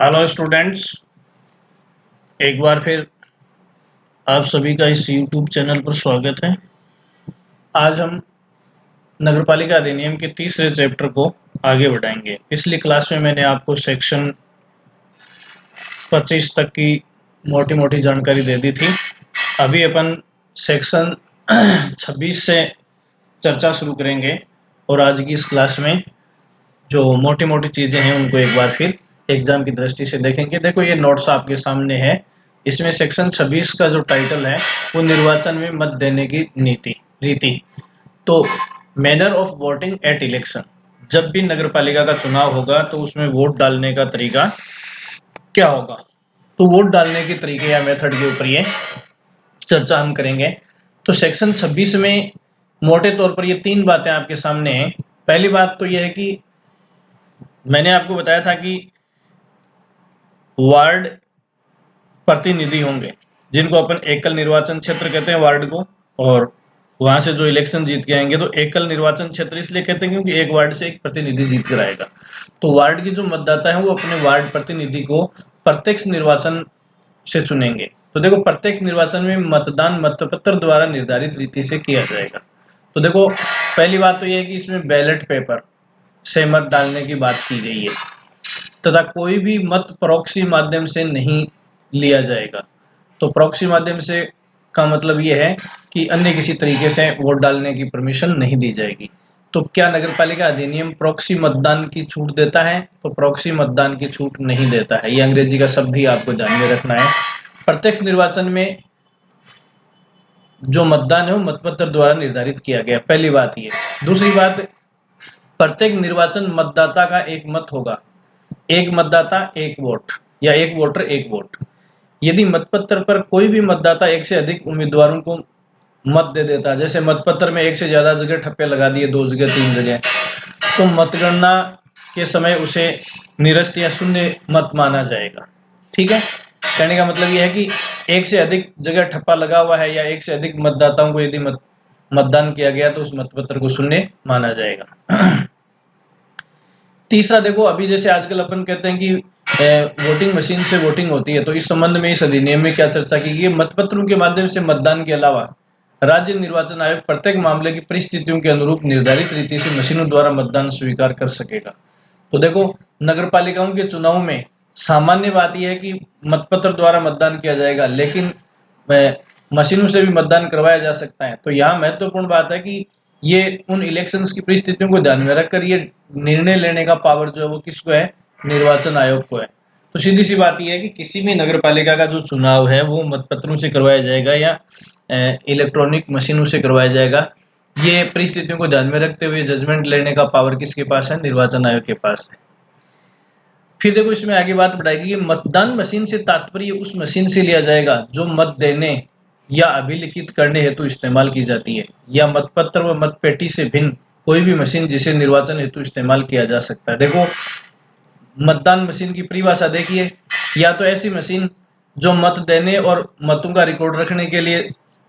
Hello students, एक बार फिर आप सभी का इस YouTube चैनल पर स्वागत है। आज हम नगरपालिका अधिनियम के तीसरे चैप्टर को आगे बढ़ाएंगे। पिछली क्लास में मैंने आपको सेक्शन 25 तक की मोटी मोटी जानकारी दे दी थी। अभी अपन सेक्शन 26 से चर्चा शुरू करेंगे और आज की इस क्लास में जो मोटी मोटी चीज़ें हैं उनको एक बार फिर एग्जाम की दृष्टि से देखेंगे। देखो, ये नोट्स आपके सामने है। इसमें सेक्शन 26 का जो टाइटल है वो निर्वाचन में मत देने की रीति। तो manner of voting at election, जब भी नगर पालिका का चुनाव होगा तो उसमें वोट डालने का तरीका क्या होगा। तो वोट डालने के तरीके या मेथड के ऊपर ये चर्चा हम करेंगे। तो सेक्शन 26 में मोटे तौर पर ये तीन बातें आपके सामने हैं। पहली बात तो यह है कि मैंने आपको बताया था कि वार्ड प्रतिनिधि होंगे, जिनको अपन एकल निर्वाचन क्षेत्र कहते हैं वार्ड को, और वहां से जो इलेक्शन जीत के आएंगे तो एकल निर्वाचन क्षेत्र इसलिए कहते हैं क्योंकि एक वार्ड से एक प्रतिनिधि जीत कर आएगा। तो वार्ड की जो मतदाता है वो अपने वार्ड प्रतिनिधि को प्रत्यक्ष निर्वाचन से चुनेंगे। तो देखो, प्रत्यक्ष निर्वाचन में मतदान मतपत्र द्वारा निर्धारित रीति से किया जाएगा। तो देखो, पहली बात तो यह है कि इसमें बैलेट पेपर से मत डालने की बात की गई है तथा कोई भी मत प्रॉक्सी माध्यम से नहीं लिया जाएगा। तो प्रॉक्सी माध्यम से का मतलब ये है कि अन्य किसी तरीके से वोट डालने की परमिशन नहीं दी जाएगी। तो क्या नगरपालिका अधिनियम प्रॉक्सी मतदान की छूट देता है? तो प्रॉक्सी मतदान की छूट नहीं देता है। ये अंग्रेजी का शब्द ही आपको ध्यान में रखना है। प्रत्यक्ष निर्वाचन में जो मतदान है वो मतपत्र द्वारा निर्धारित किया गया, पहली बात ये। दूसरी बात, प्रत्येक निर्वाचन मतदाता का एक मत होगा। एक मतदाता एक वोट या एक वोटर एक वोट। यदि मतपत्र पर कोई भी मतदाता एक से अधिक उम्मीदवारों को मत दे देता है, जैसे मतपत्र में एक से ज्यादा जगह ठप्पे लगा दिए, 2 जगह 3 जगह, तो मतगणना के समय उसे निरस्त या शून्य मत माना जाएगा। ठीक है, कहने का मतलब यह है कि एक से अधिक जगह ठप्पा लगा हुआ है या एक से अधिक मतदाताओं को यदि मतदान किया गया तो उस मतपत्र को शून्य माना जाएगा। तीसरा, देखो, अभी जैसे आजकल अपन कहते हैं कि वोटिंग मशीन से वोटिंग होती है, तो इस संबंध में इस अधिनियम में क्या चर्चा की गई? मतपत्रों के माध्यम से मतदान के अलावा राज्य निर्वाचन आयोग प्रत्येक मामले की परिस्थितियों के अनुरूप निर्धारित रीति से मशीनों द्वारा मतदान स्वीकार कर सकेगा। तो देखो, नगर पालिकाओं के चुनाव में सामान्य बात यह है कि मतपत्र द्वारा मतदान किया जाएगा, लेकिन मशीनों से भी मतदान करवाया जा सकता है। तो यहाँ महत्वपूर्ण बात है कि ये उन इलेक्शंस की परिस्थितियों को ध्यान में रखकर ये निर्णय लेने का पावर जो है वो किसको है? निर्वाचन आयोग को है। तो सीधी सी बात यह है कि किसी भी नगर पालिका का जो चुनाव है वो मतपत्रों से करवाया जाएगा या इलेक्ट्रॉनिक मशीनों से करवाया जाएगा। ये परिस्थितियों को ध्यान में रखते हुए जजमेंट लेने का पावर किसके पास है? निर्वाचन आयोग के पास है। फिर देखो, इसमें आगे बात बढ़ाएगी कि मतदान मशीन से तात्पर्य उस मशीन से लिया जाएगा जो मत देने या अभिलिखित करने हेतु इस्तेमाल की जाती है, या मतपत्र व मतपेटी से भिन्न कोई भी मशीन जिसे निर्वाचन हेतु इस्तेमाल किया जा सकता है। देखो, मतदान मशीन की परिभाषा देखिए, या तो ऐसी मशीन जो मत देने और मतों का रिकॉर्ड रखने के लिए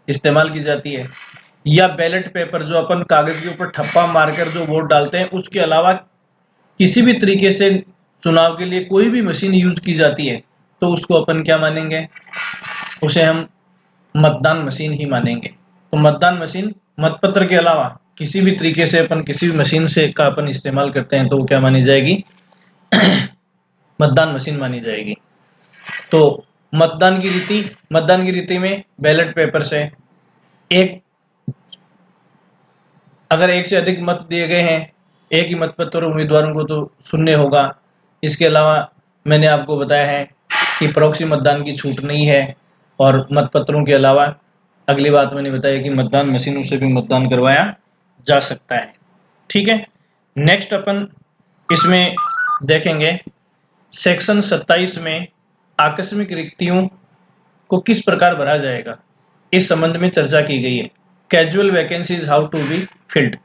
इस्तेमाल की जाती है, या बैलेट पेपर जो अपन कागज के ऊपर ठप्पा मारकर जो वोट डालते हैं, उसके अलावा किसी भी तरीके से चुनाव के लिए कोई भी मशीन यूज की जाती है तो उसको अपन क्या मानेंगे? उसे हम मतदान मशीन ही मानेंगे। तो मतदान मशीन मतपत्र के अलावा किसी भी तरीके से अपन किसी भी मशीन से का अपन इस्तेमाल करते हैं तो वो क्या मानी जाएगी? मतदान मशीन मानी जाएगी। तो मतदान की रीति में बैलेट पेपर से अगर एक से अधिक मत दिए गए हैं एक ही मतपत्र उम्मीदवारों को तो शून्य होगा। इसके अलावा मैंने आपको बताया है कि प्रॉक्सी मतदान की छूट नहीं है, और मतपत्रों के अलावा अगली बात मैंने बताया कि मतदान मशीनों से भी मतदान करवाया जा सकता है। ठीक है, नेक्स्ट अपन इसमें देखेंगे सेक्शन 27 में आकस्मिक रिक्तियों को किस प्रकार भरा जाएगा, इस संबंध में चर्चा की गई है। Casual vacancies how to be filled.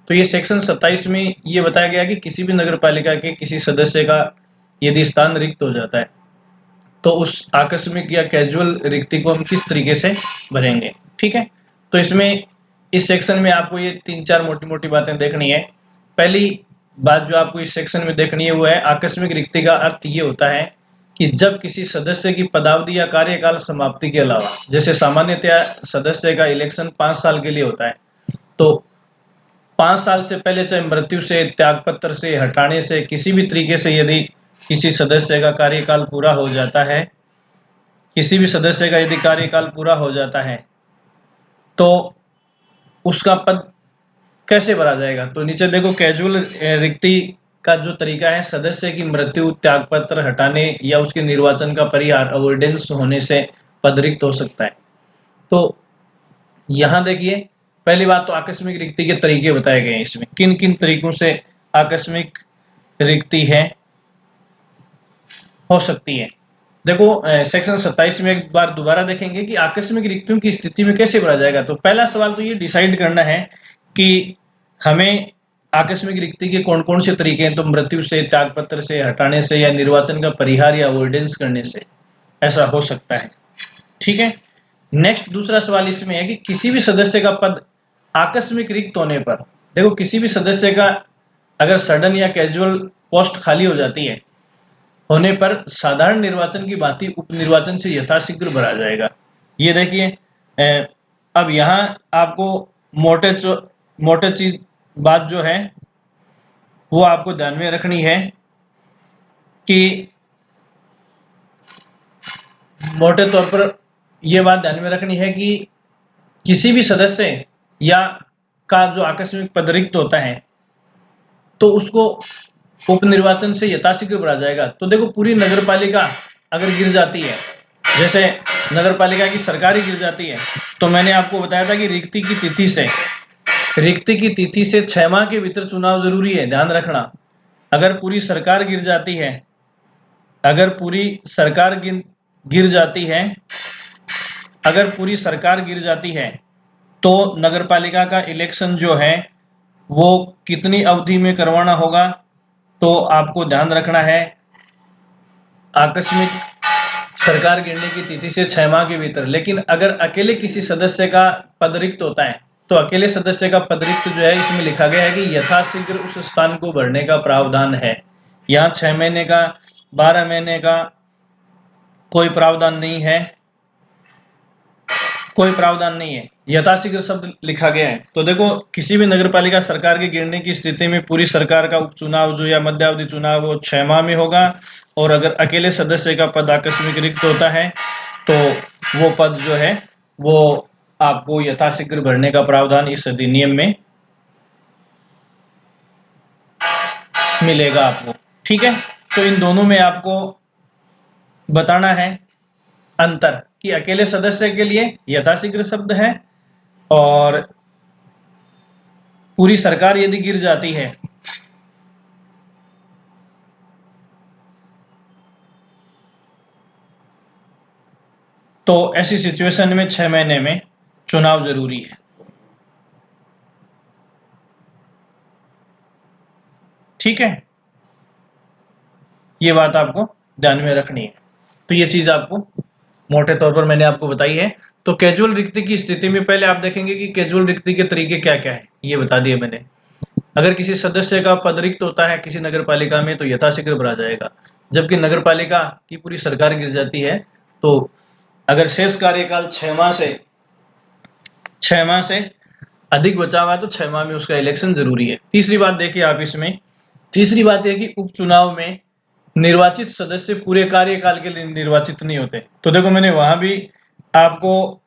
तो ये सेक्शन 27 में ये बताया गया कि किसी भी नगर पालिका के किसी सदस्य का यदि स्थान रिक्त हो जाता है तो उस आकस्मिक या कैजुअल रिक्ति को हम किस तरीके से भरेंगे। ठीक है, तो इसमें इस सेक्शन में आपको ये 3-4 मोटी मोटी बातें देखनी है। पहली बात जो आपको इस सेक्शन में देखनी है वो है आकस्मिक रिक्ति का अर्थ ये होता है कि जब किसी सदस्य की पदावधि या कार्यकाल समाप्ति के अलावा, जैसे सामान्यतया सदस्य का इलेक्शन 5 साल के लिए होता है, तो 5 साल से पहले चाहे मृत्यु से, त्यागपत्र से, हटाने से, किसी भी तरीके से यदि किसी सदस्य का कार्यकाल पूरा हो जाता है, किसी भी सदस्य का यदि कार्यकाल पूरा हो जाता है तो उसका पद कैसे भरा जाएगा। तो नीचे देखो कैजुअल रिक्ति का जो तरीका है, सदस्य की मृत्यु, त्यागपत्र हटाने या उसके निर्वाचन का परिहार, अवॉइडेंस होने से पद रिक्त हो सकता है। तो यहां देखिए, पहली बात तो आकस्मिक रिक्ति के तरीके बताए गए हैं। इसमें किन किन तरीकों से आकस्मिक रिक्ति है हो सकती है। देखो सेक्शन 27 में एक बार दोबारा देखेंगे कि आकस्मिक रिक्तियों की स्थिति में कैसे भरा जाएगा। तो पहला सवाल तो ये डिसाइड करना है कि हमें आकस्मिक रिक्ति के कौन कौन से तरीके हैं। तो मृत्यु से, त्यागपत्र से, हटाने से, या निर्वाचन का परिहार या अवॉइडेंस करने से ऐसा हो सकता है। ठीक है। नेक्स्ट दूसरा सवाल इसमें है कि किसी भी सदस्य का पद आकस्मिक रिक्त होने पर, देखो किसी भी सदस्य का अगर सडन या कैजुअल पोस्ट खाली हो जाती है होने पर साधारण निर्वाचन की भांति उपनिर्वाचन से यथाशीघ्र भरा जाएगा। ये देखिए, अब यहां आपको मोटे चीज बात जो है वो आपको ध्यान में रखनी है कि मोटे तौर पर यह बात ध्यान में रखनी है कि किसी भी सदस्य या का जो आकस्मिक पद रिक्त होता है तो उसको उपनिर्वाचन से यथाशीघ्र भरा जाएगा। तो देखो पूरी नगरपालिका अगर गिर जाती है, जैसे नगरपालिका की सरकार ही गिर जाती है, तो मैंने आपको बताया था कि रिक्ति की तिथि से 6 माह के भीतर चुनाव जरूरी है। ध्यान रखना, अगर पूरी सरकार गिर जाती है, अगर पूरी सरकार गिर जाती है अगर पूरी सरकार गिर जाती है तो नगरपालिका का इलेक्शन जो है वो कितनी अवधि में करवाना होगा। तो आपको ध्यान रखना है आकस्मिक सरकार गिरने की तिथि से 6 माह के भीतर। लेकिन अगर अकेले किसी सदस्य का पद रिक्त होता है तो अकेले सदस्य का पद रिक्त जो है इसमें लिखा गया है कि यथाशीघ्र उस स्थान को भरने का प्रावधान है। यहाँ 6 महीने का, 12 महीने का कोई प्रावधान नहीं है, कोई प्रावधान नहीं है, यथाशीघ्र शब्द लिखा गया है। तो देखो किसी भी नगरपालिका सरकार के गिरने की स्थिति में पूरी सरकार का उपचुनाव जो या मध्यावधि चुनाव वो 6 माह में होगा, और अगर अकेले सदस्य का पद आकस्मिक रिक्त होता है तो वो पद जो है वो आपको यथाशीघ्र भरने का प्रावधान इस अधिनियम में मिलेगा आपको। ठीक है। तो इन दोनों में आपको बताना है अंतर कि अकेले सदस्य के लिए यथाशीघ्र शब्द है और पूरी सरकार यदि गिर जाती है तो ऐसी सिचुएशन में 6 महीने में चुनाव जरूरी है। ठीक है, ये बात आपको ध्यान में रखनी है। तो ये चीज आपको मोटे तौर पर मैंने आपको बताई है। तो कैजुअल रिक्ति की स्थिति में पहले आप देखेंगे कि कैजुअल रिक्ति के तरीके क्या क्या है, ये बता दिए मैंने। अगर किसी सदस्य का पद रिक्त होता है किसी नगरपालिका में तो यथाशीघ्र भरा जाएगा। जबकि नगरपालिका की पूरी सरकार गिर जाती है तो अगर शेष कार्यकाल 6 माह से अधिक बचा हुआ है तो 6 माह में उसका इलेक्शन जरूरी है। तीसरी बात देखिए आप इसमें, तीसरी बात यह कि उपचुनाव में निर्वाचित सदस्य पूरे कार्यकाल के लिए निर्वाचित नहीं होते। तो देखो मैंने वहां भी आपको,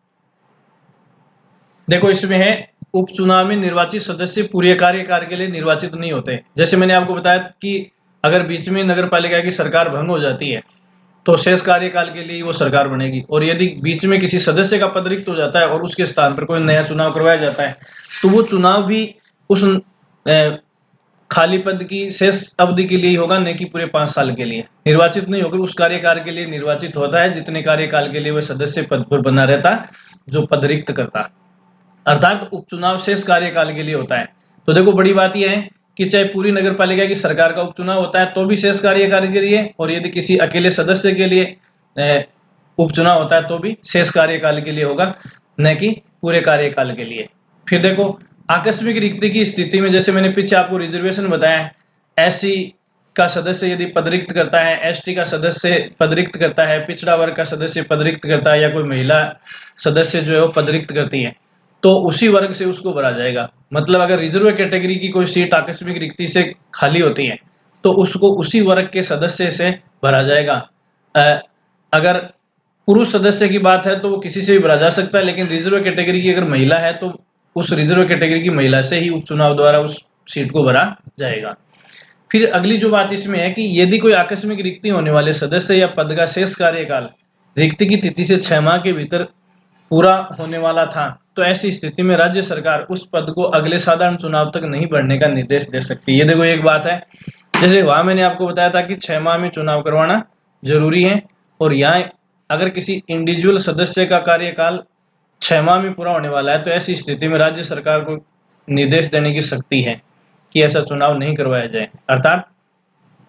देखो इसमें है उपचुनाव में निर्वाचित सदस्य पूरे कार्यकाल के लिए निर्वाचित नहीं होते। जैसे मैंने आपको बताया कि अगर बीच में नगरपालिका की सरकार भंग हो जाती है तो शेष कार्यकाल के लिए वो सरकार बनेगी, और यदि बीच में किसी सदस्य का पद रिक्त हो जाता है और उसके स्थान पर कोई नया चुनाव करवाया जाता है तो वो चुनाव भी उस खाली पद की शेष अवधि के लिए होगा, नहीं कि पूरे 5 साल के लिए निर्वाचित नहीं होकर उस कार्यकाल के लिए निर्वाचित होता है जितने कार्यकाल के लिए वह सदस्य पद पर बना रहता जो पद रिक्त करता। अर्थात उपचुनाव शेष कार्यकाल के लिए होता है। तो देखो बड़ी बात यह है कि चाहे पूरी नगरपालिका की सरकार का उपचुनाव होता है तो भी शेष कार्यकाल के लिए, और यदि किसी अकेले सदस्य के लिए उपचुनाव होता है तो भी शेष कार्यकाल के लिए होगा, न कि पूरे कार्यकाल के लिए। फिर देखो आकस्मिक रिक्ति की स्थिति में, जैसे मैंने पीछे आपको रिजर्वेशन बताया है, SC का सदस्य यदि पदरिक्त करता है, ST का सदस्य पदरिक्त करता है, पिछड़ा वर्ग का सदस्य पदरिक्त करता है, या कोई महिला सदस्य जो है वो पदरिक्त करती है, तो उसी वर्ग से उसको भरा जाएगा। मतलब अगर रिजर्व कैटेगरी की कोई सीट आकस्मिक रिक्ति से खाली होती है तो उसको उसी वर्ग के सदस्य से भरा जाएगा। अगर पुरुष सदस्य की बात है तो वो किसी से भी भरा जा सकता है, लेकिन रिजर्व कैटेगरी की अगर महिला है तो उस रिजर्व कैटेगरी की महिला से ही उपचुनाव द्वारा उस सीट को भरा जाएगा। फिर अगली जो बात इसमें है कि यदि कोई आकस्मिक रिक्ति होने वाले सदस्य या पद का शेष कार्यकाल रिक्ति की तिथि से 6 माह के भीतर पूरा होने वाला था, तो ऐसी स्थिति में राज्य सरकार उस पद को अगले साधारण चुनाव तक नहीं बढ़ने का निर्देश दे सकती है। ये देखो एक बात है, जैसे वहां मैंने आपको बताया था कि 6 माह में चुनाव करवाना जरूरी है, और यहाँ अगर किसी इंडिविजुअल सदस्य का कार्यकाल 6 माह में पूरा होने वाला है तो ऐसी स्थिति में राज्य सरकार को निर्देश देने की शक्ति है कि ऐसा चुनाव नहीं करवाया जाए। अर्थात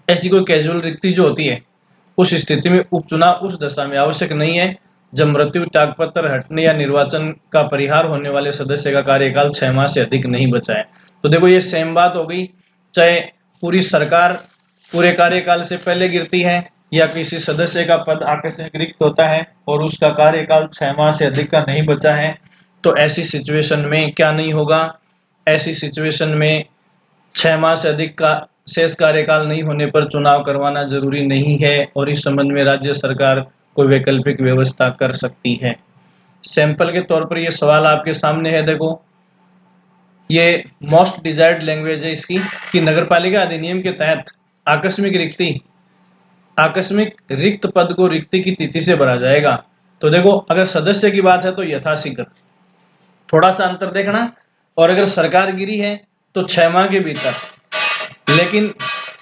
ऐसी कोई कैजुअल रिक्ति जो होती है उस स्थिति में उपचुनाव उस दशा में आवश्यक नहीं है जब मृत्यु, त्यागपत्र हटने या निर्वाचन का परिहार होने वाले सदस्य का कार्यकाल 6 माह से अधिक नहीं बचा है। तो देखो ये सेम बात हो गई, चाहे पूरी सरकार पूरे कार्यकाल से पहले गिरती है या किसी सदस्य का पद आकस्मिक रिक्त होता है और उसका कार्यकाल 6 माह से अधिक का नहीं बचा है, तो ऐसी सिचुएशन में क्या नहीं होगा, ऐसी सिचुएशन में 6 माह से अधिक का शेष कार्यकाल नहीं होने पर चुनाव करवाना जरूरी नहीं है, और इस संबंध में राज्य सरकार कोई वैकल्पिक व्यवस्था कर सकती है। सैंपल के तौर पर ये सवाल आपके सामने है, देखो ये मोस्ट डिजायर्ड लैंग्वेज है इसकी कि नगरपालिका अधिनियम के तहत आकस्मिक रिक्त पद को रिक्ति की तिथि से भरा जाएगा। तो देखो अगर सदस्य की बात है तो यथाशीघ्र, थोड़ा सा अंतर देखना, और अगर सरकार गिरी है तो 6 माह के भीतर। लेकिन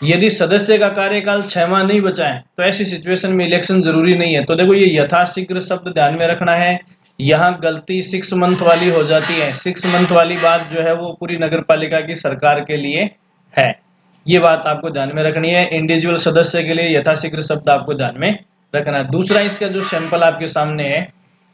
यदि सदस्य का कार्यकाल 6 माह नहीं बचा है तो ऐसी सिचुएशन में इलेक्शन जरूरी नहीं है। तो देखो ये यथाशीघ्र शब्द ध्यान में रखना है, यहाँ गलती 6 मंथ वाली हो जाती है। 6 मंथ वाली बात जो है वो पूरी नगरपालिका की सरकार के लिए है, ये बात आपको ध्यान में रखनी है। इंडिविजुअल सदस्य के लिए यथाशीघ्र शब्द आपको ध्यान में रखना है। दूसरा इसका जो सैंपल आपके सामने है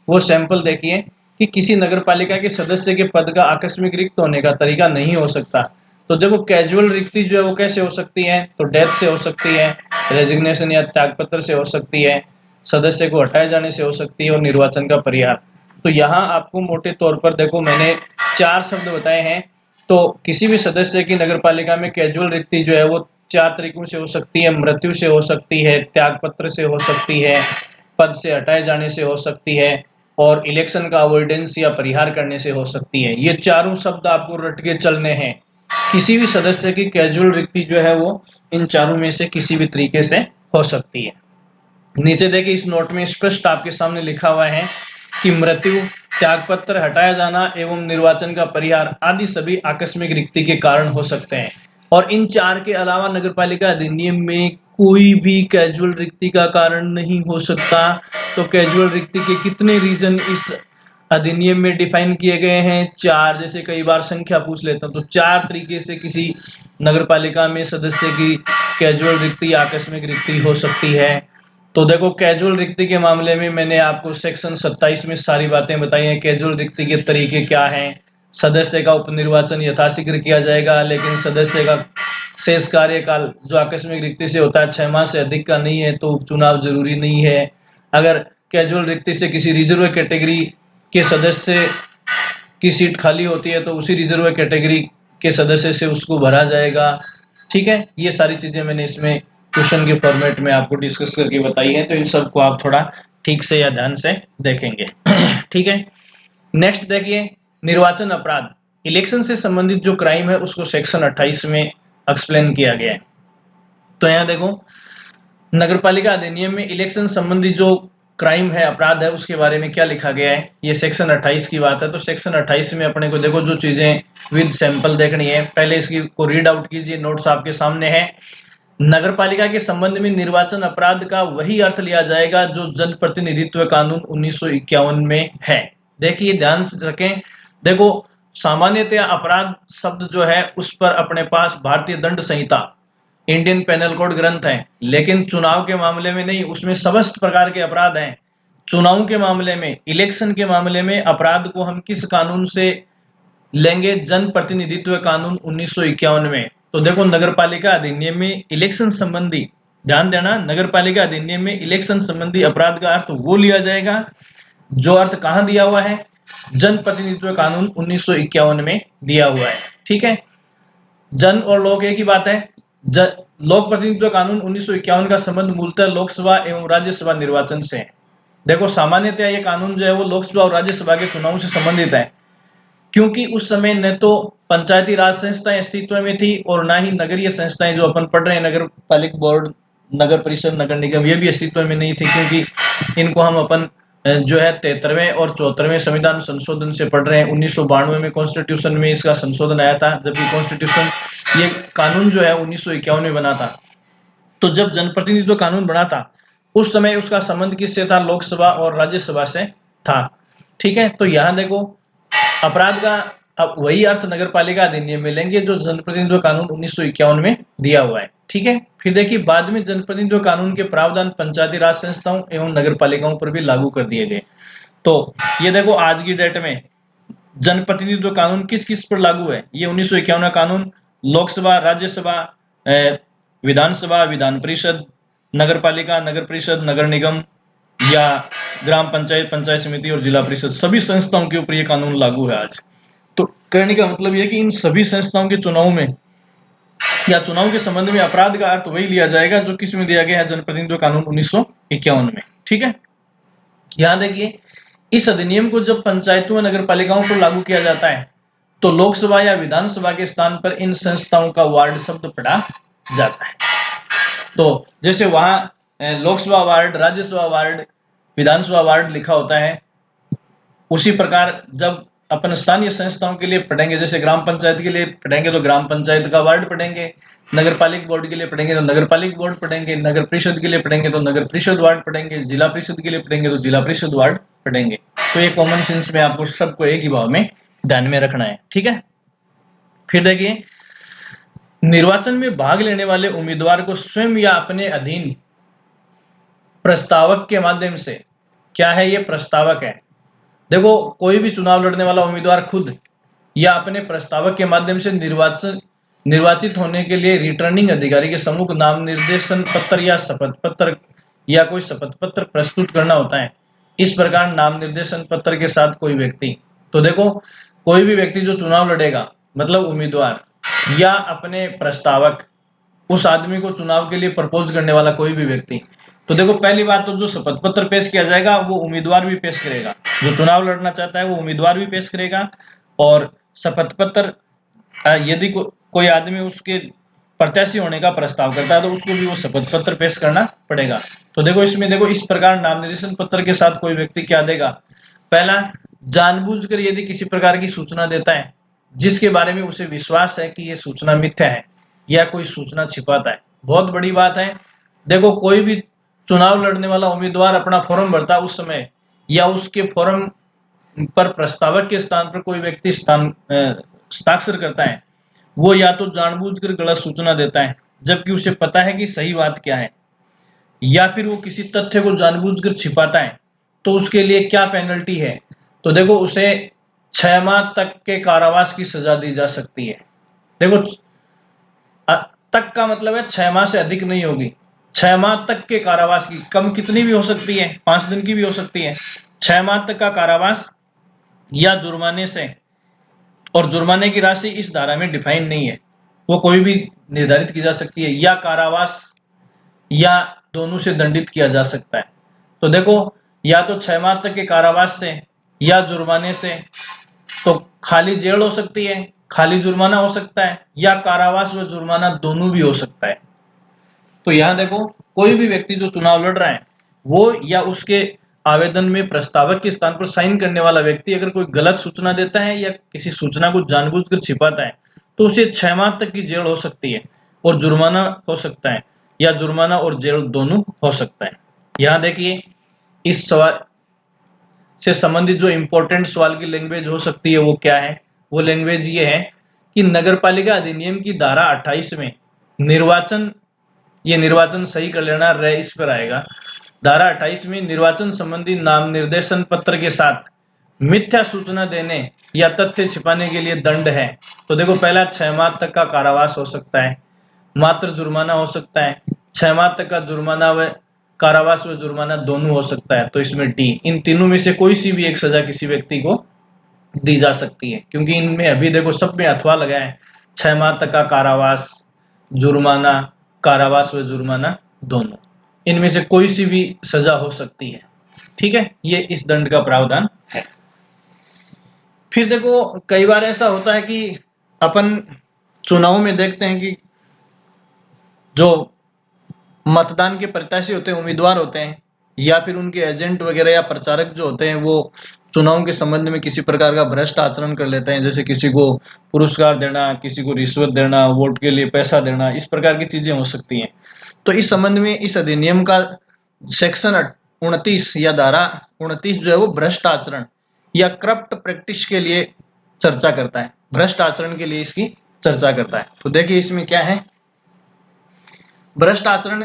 वो सैंपल देखिए कि किसी नगरपालिका के सदस्य के पद का आकस्मिक रिक्त होने का तरीका नहीं हो सकता। तो देखो कैजुअल रिक्ति जो है वो कैसे हो सकती है, तो डेथ से हो सकती है, रेजिग्नेशन या त्यागपत्र से हो सकती है, सदस्य को हटाए जाने से हो सकती है, और निर्वाचन का परिहार। तो यहाँ आपको मोटे तौर पर देखो मैंने 4 शब्द बताए हैं। तो किसी भी सदस्य की नगरपालिका में कैजुअल रिक्ति जो है वो 4 तरीकों से हो सकती है, मृत्यु से हो सकती है, त्यागपत्र से हो सकती है, पद से हटाए जाने से हो सकती है, और इलेक्शन का अवॉइडेंस या परिहार करने से हो सकती है। ये चारों शब्द आपको रट के चलने हैं। किसी भी सदस्य की कैजुअल रिक्ति जो है वो इन चारों में से किसी भी तरीके से हो सकती है। नीचे देखिए इस नोट में स्पष्ट आपके सामने लिखा हुआ है कि मृत्यु, त्यागपत्र हटाया जाना एवं निर्वाचन का परिहार आदि सभी आकस्मिक रिक्ति के कारण हो सकते हैं, और इन 4 के अलावा नगरपालिका अधिनियम में कोई भी कैजुअल रिक्ति का कारण नहीं हो सकता। तो कैजुअल रिक्ति के कितने रीजन इस अधिनियम में डिफाइन किए गए हैं? 4। जैसे कई बार संख्या पूछ लेता हूं तो 4 तरीके से किसी नगरपालिका में सदस्य की कैजुअल रिक्ति, आकस्मिक रिक्ति हो सकती है। तो देखो कैजुअल रिक्ति के मामले में मैंने आपको सेक्शन 27 में सारी बातें बताई हैं। कैजुअल रिक्ति के तरीके क्या हैं? सदस्य का उपनिर्वाचन यथाशीघ्र किया जाएगा, लेकिन सदस्य का शेष कार्यकाल जो आकस्मिक रिक्ति से होता है 6 माह से अधिक का नहीं है तो उपचुनाव जरूरी नहीं है। अगर कैजुअल रिक्ति से किसी रिजर्व कैटेगरी के सदस्य की सीट खाली होती है तो उसी रिजर्व कैटेगरी के सदस्य से उसको भरा जाएगा। ठीक है, ये सारी चीजें मैंने इसमें क्वेश्चन के फॉर्मेट में आपको डिस्कस करके बताई है, तो इन सबको आप थोड़ा ठीक से या ध्यान से देखेंगे। ठीक है, नेक्स्ट देखिए निर्वाचन अपराध। इलेक्शन से संबंधित जो क्राइम है उसको सेक्शन 28 में एक्सप्लेन किया गया है। तो यहाँ देखो नगरपालिका अधिनियम में इलेक्शन संबंधी जो क्राइम है, अपराध है, उसके बारे में क्या लिखा गया है। ये सेक्शन 28 की बात है। तो सेक्शन 28 में अपने को देखो जो चीजें विद सैंपल देखनी है, पहले इसकी को रीड आउट कीजिए, नोट्स आपके सामने है। नगरपालिका के संबंध में निर्वाचन अपराध का वही अर्थ लिया जाएगा जो जनप्रतिनिधित्व कानून 1951 में है। देखिए ध्यान से रखें, देखो सामान्यतः अपराध शब्द जो है उस पर अपने पास भारतीय दंड संहिता, इंडियन पेनल कोड ग्रंथ है, लेकिन चुनाव के मामले में नहीं, उसमें समस्त प्रकार के अपराध हैं। चुनाव के मामले में, इलेक्शन के मामले में अपराध को हम किस कानून से लेंगे? जन प्रतिनिधित्व कानून 1951 में। तो देखो नगरपालिका अधिनियम में इलेक्शन संबंधी, ध्यान देना, नगरपालिका अधिनियम में इलेक्शन संबंधी अपराध का अर्थ वो लिया जाएगा जो अर्थ कहां दिया हुआ है, जनप्रतिनिधित्व कानून 1951 में दिया हुआ है। ठीक है, जन और लोक एक ही बात है। लोक प्रतिनिधित्व कानून 1951 का संबंध मूलतः लोकसभा एवं राज्यसभा निर्वाचन से है। देखो सामान्यतः ये कानून जो है वो लोकसभा और राज्यसभा के चुनाव से संबंधित है, क्योंकि उस समय न तो पंचायती राज संस्थाएं अस्तित्व में थी और ना ही नगरीय संस्थाएं जो अपन पढ़ रहे हैं, नगर पालिक बोर्ड, नगर परिषद, नगर निगम, ये भी अस्तित्व में नहीं थी, क्योंकि इनको हम अपन जो है 73वें और 74वें संविधान संशोधन से पढ़ रहे हैं। 1992 में कॉन्स्टिट्यूशन में इसका संशोधन आया था, जबकि कॉन्स्टिट्यूशन, ये कानून जो है 1951 में बना था। तो जब जनप्रतिनिधित्व कानून बना था उस समय उसका संबंध किससे था, लोकसभा और राज्यसभा से था। ठीक है, तो यहां देखो अपराध का अब वही अर्थ नगरपालिका अधिनियम में लेंगे जो जनप्रतिनिधित्व कानून 1951 में दिया हुआ है। ठीक है, फिर देखिए बाद में जनप्रतिनिधित्व कानून के प्रावधान पंचायती राज संस्थाओं एवं नगरपालिकाओं पर भी लागू कर दिए गए। तो ये देखो आज की डेट में जनप्रतिनिधित्व कानून किस किस पर लागू है, ये 1951 का कानून लोकसभा, राज्यसभा, विधानसभा, विधान परिषद, नगरपालिका, नगर परिषद, नगर निगम या ग्राम पंचायत, पंचायत समिति और जिला परिषद, सभी संस्थाओं के ऊपर ये कानून लागू है आज। तो कहने का मतलब यह कि इन सभी संस्थाओं के चुनाव में या चुनाव के संबंध में अपराध का अर्थ वही लिया जाएगा जो किस में दिया गया है, जनप्रतिनिधित्व कानून 1951 में। ठीक है, यहां देखिए इस अधिनियम को जब पंचायतों व नगरपालिकाओं पर लागू किया जाता है तो लोकसभा या विधानसभा के स्थान पर इन संस्थाओं का वार्ड शब्द पढ़ा जाता है। तो जैसे वहां लोकसभा वार्ड, राज्यसभा वार्ड, विधानसभा वार्ड लिखा होता है, उसी प्रकार जब अपन स्थानीय संस्थाओं के लिए पढ़ेंगे, जैसे ग्राम पंचायत के लिए पढ़ेंगे तो ग्राम पंचायत का वार्ड पढ़ेंगे, नगर पालिक बोर्ड के लिए पढ़ेंगे तो नगर पालिक बोर्ड पढ़ेंगे, नगर परिषद के लिए पढ़ेंगे तो नगर परिषद वार्ड पढ़ेंगे, जिला परिषद के लिए पढ़ेंगे तो जिला परिषद वार्ड पढ़ेंगे। तो ये कॉमन सेंस में आपको सबको एक ही भाव में ध्यान में रखना है। ठीक है, फिर देखिए निर्वाचन में भाग लेने वाले उम्मीदवार को स्वयं या अपने अधीन प्रस्तावक के माध्यम से, क्या है ये प्रस्तावक है, देखो कोई भी चुनाव लड़ने वाला उम्मीदवार खुद या अपने प्रस्तावक के माध्यम से निर्वाचित होने के लिए रिटर्निंग अधिकारी के सम्मुख नाम निर्देशन पत्र या शपथ पत्र या कोई शपथ पत्र प्रस्तुत करना होता है। इस प्रकार नाम निर्देशन पत्र के साथ कोई व्यक्ति, तो देखो कोई भी व्यक्ति जो चुनाव लड़ेगा, मतलब उम्मीदवार या अपने प्रस्तावक, उस आदमी को चुनाव के लिए प्रपोज करने वाला कोई भी व्यक्ति, तो देखो पहली बात तो जो शपथ पत्र पेश किया जाएगा वो उम्मीदवार भी पेश करेगा, जो चुनाव लड़ना चाहता है वो उम्मीदवार भी पेश करेगा, और शपथ पत्र यदि कोई आदमी उसके प्रत्याशी होने का प्रस्ताव करता है तो उसको भी वो शपथ पत्र पेश करना पड़ेगा। तो देखो इसमें देखो इस प्रकार नाम निर्देशन पत्र के साथ कोई व्यक्ति क्या देगा, पहला जानबूझकर यदि किसी प्रकार की सूचना देता है जिसके बारे में उसे विश्वास है कि ये सूचना मिथ्या है या कोई सूचना छिपाता है, बहुत बड़ी बात है। देखो कोई भी चुनाव लड़ने वाला उम्मीदवार अपना फॉर्म भरता है उस समय, या उसके फॉर्म पर प्रस्तावक के स्थान पर कोई व्यक्ति हस्ताक्षर करता है, वो या तो जानबूझकर गलत सूचना देता है जबकि उसे पता है कि सही बात क्या है, या फिर वो किसी तथ्य को जानबूझकर छिपाता है, तो उसके लिए क्या पेनल्टी है, तो देखो उसे 6 माह तक के कारावास की सजा दी जा सकती है। देखो तक का मतलब है 6 माह से अधिक नहीं होगी, 6 माह तक के कारावास की, कम कितनी भी हो सकती है, 5 दिन की भी हो सकती है, 6 माह तक का कारावास या जुर्माने से, और जुर्माने की राशि इस धारा में डिफाइन नहीं है, वो कोई भी निर्धारित की जा सकती है, या कारावास या दोनों से दंडित किया जा सकता है। तो देखो या तो 6 माह तक के कारावास से या जुर्माने से, तो खाली जेल हो सकती है, खाली जुर्माना हो सकता है, या कारावास व जुर्माना दोनों भी हो सकता है। तो यहां देखो कोई भी व्यक्ति जो चुनाव लड़ रहा है वो या उसके आवेदन में प्रस्तावक के स्थान पर साइन करने वाला व्यक्ति अगर कोई गलत सूचना देता है या किसी सूचना को जानबूझकर छिपाता है तो उसे 6 माह तक की जेल हो सकती है और जुर्माना हो सकता है, या जुर्माना और जेल दोनों हो सकता है। यहां देखिए इस सवाल से संबंधित जो इंपॉर्टेंट सवाल की लैंग्वेज हो सकती है वो क्या है, वो लैंग्वेज ये है कि नगरपालिका अधिनियम की धारा 28 में निर्वाचन, ये निर्वाचन सही कर लेना, रह इस पर आएगा, धारा 28 में निर्वाचन संबंधी नाम निर्देशन पत्र के साथ मिथ्या सूचना देने या तथ्य छिपाने के लिए दंड है, तो देखो पहला 6 माह तक का कारावास हो सकता है, मात्र जुर्माना हो सकता है, 6 माह तक का जुर्माना व कारावास व जुर्माना दोनों हो सकता है। तो इसमें डी, इन तीनों में से कोई सी भी एक सजा किसी व्यक्ति को दी जा सकती है, क्योंकि इनमें अभी देखो सब में अथवा लगा है, 6 माह तक का कारावास, जुर्माना, कारावास व जुर्माना दोनों, इनमें से कोई सी भी सजा हो सकती है। ठीक है, ये इस दंड का प्रावधान है। फिर देखो कई बार ऐसा होता है कि अपन चुनाव में देखते हैं कि जो मतदान के प्रत्याशी होते हैं, उम्मीदवार होते हैं, या फिर उनके एजेंट वगैरह या प्रचारक जो होते हैं, वो चुनाव के संबंध में किसी प्रकार का भ्रष्ट आचरण कर लेते हैं, जैसे किसी को पुरस्कार देना, किसी को रिश्वत देना, वोट के लिए पैसा देना, इस प्रकार की चीजें हो सकती हैं। तो इस संबंध में इस अधिनियम का सेक्शन 29 या धारा 29 जो है वो भ्रष्ट आचरण या करप्ट प्रैक्टिस के लिए चर्चा करता है, भ्रष्ट आचरण के लिए इसकी चर्चा करता है। तो देखिए इसमें क्या है भ्रष्ट आचरण।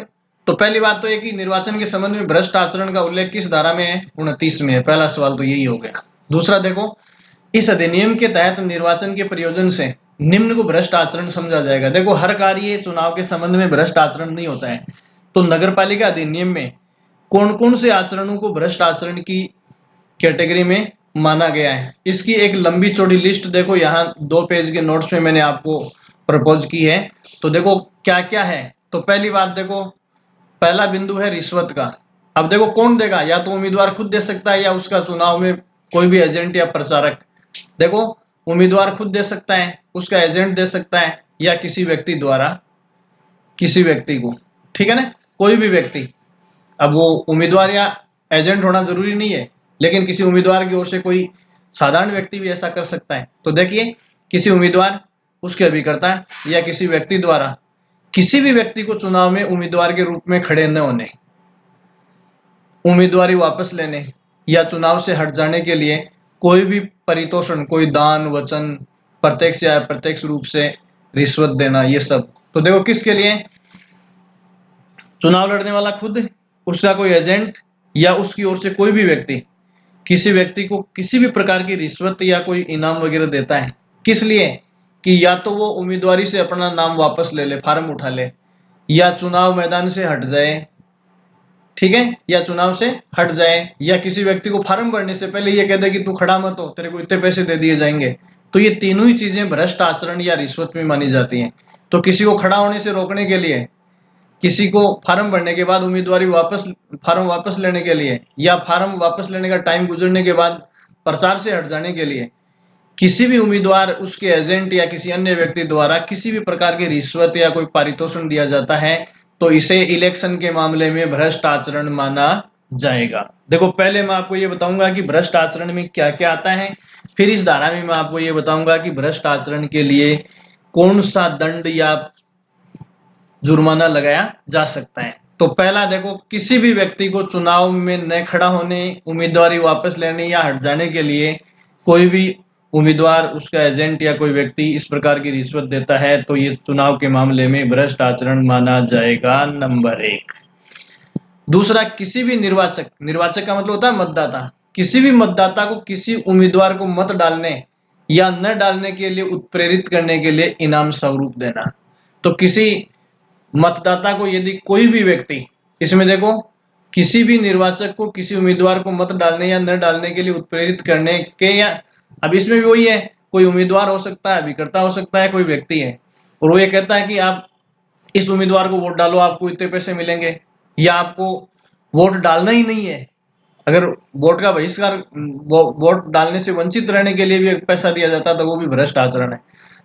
तो पहली बात तो है कि निर्वाचन के संबंध में भ्रष्ट आचरण का उल्लेख किस धारा में है, 29 में है। पहला सवाल तो यही हो गया। दूसरा देखो, इस अधिनियम के तहत निर्वाचन के प्रयोजन से निम्न को भ्रष्ट आचरण समझा जाएगा। देखो हर कार्य चुनाव के संबंध में भ्रष्ट आचरण नहीं होता है, तो नगरपालिका अधिनियम में कौन कौन से आचरणों को भ्रष्ट आचरण की कैटेगरी में माना गया है, इसकी एक लंबी चौड़ी लिस्ट देखो यहाँ 2 पेज के नोट्स में मैंने आपको प्रपोज की है। तो देखो क्या क्या है। तो पहली बात देखो, पहला बिंदु है रिश्वत का। अब देखो कौन देगा, या तो उम्मीदवार खुद दे सकता है या उसका चुनाव में कोई भी एजेंट या प्रचारक। देखो उम्मीदवार खुद दे सकता है, उसका एजेंट दे सकता है, या किसी व्यक्ति द्वारा किसी व्यक्ति को, ठीक है ना, कोई भी व्यक्ति। अब वो उम्मीदवार या एजेंट होना जरूरी नहीं है, लेकिन किसी उम्मीदवार की ओर से कोई साधारण व्यक्ति भी ऐसा कर सकता है। तो देखिए किसी उम्मीदवार, उसके अभिकर्ता या किसी व्यक्ति द्वारा किसी भी व्यक्ति को चुनाव में उम्मीदवार के रूप में खड़े न होने, उम्मीदवारी वापस लेने या चुनाव से हट जाने के लिए कोई भी परितोषण, कोई दान, वचन, प्रत्यक्ष या अप्रत्यक्ष रूप से रिश्वत देना, ये सब। तो देखो किसके लिए, चुनाव लड़ने वाला खुद, उसका कोई एजेंट, या उसकी ओर से कोई भी व्यक्ति किसी व्यक्ति को किसी भी प्रकार की रिश्वत या कोई इनाम वगैरह देता है। किस लिए, कि या तो वो उम्मीदवारी से अपना नाम वापस ले ले, फार्म उठा ले, या चुनाव मैदान से हट जाए, ठीक है, या चुनाव से हट जाए, या किसी व्यक्ति को फार्म भरने से पहले ये कह दे कि तू खड़ा मत हो, तेरे को इतने पैसे दे दिए जाएंगे। तो ये तीनों ही चीजें भ्रष्ट आचरण या रिश्वत में मानी जाती हैं। तो किसी को खड़ा होने से रोकने के लिए, किसी को फार्म भरने के बाद उम्मीदवारी वापस, फार्म वापस लेने के लिए, या फार्म वापस लेने का टाइम गुजरने के बाद प्रचार से हट जाने के लिए किसी भी उम्मीदवार, उसके एजेंट या किसी अन्य व्यक्ति द्वारा किसी भी प्रकार की रिश्वत या कोई पारितोषिक दिया जाता है, तो इसे इलेक्शन के मामले में भ्रष्ट आचरण माना जाएगा। देखो पहले मैं आपको ये बताऊंगा कि भ्रष्ट आचरण में क्या क्या आता है, फिर इस धारा में मैं आपको ये बताऊंगा कि भ्रष्ट आचरण के लिए कौन सा दंड या जुर्माना लगाया जा सकता है। तो पहला देखो, किसी भी व्यक्ति को चुनाव में न खड़ा होने, उम्मीदवारी वापस लेने या हट जाने के लिए कोई भी उम्मीदवार, उसका एजेंट या कोई व्यक्ति इस प्रकार की रिश्वत देता है, तो ये चुनाव के मामले में भ्रष्ट आचरण माना जाएगा, नंबर 1। दूसरा, किसी भी निर्वाचक, निर्वाचक का मतलब होता है मतदाता, किसी भी मतदाता को किसी उम्मीदवार को मत डालने या न डालने के लिए उत्प्रेरित करने के लिए इनाम स्वरूप देना। तो किसी मतदाता को यदि कोई भी व्यक्ति, इसमें देखो किसी भी निर्वाचक को किसी उम्मीदवार को मत डालने या न डालने के लिए उत्प्रेरित करने के, या अब इसमें भी वही है, कोई उम्मीदवार हो सकता है, अभिकर्ता हो सकता है, कोई व्यक्ति है, और वो ये कहता है कि आप इस उम्मीदवार को वोट डालो, आपको इतने पैसे मिलेंगे, या आपको वोट डालना ही नहीं है, अगर वोट का बहिष्कार, वोट डालने से वंचित रहने के लिए भी पैसा दिया जाता है, तो वो भी भ्रष्ट आचरण है।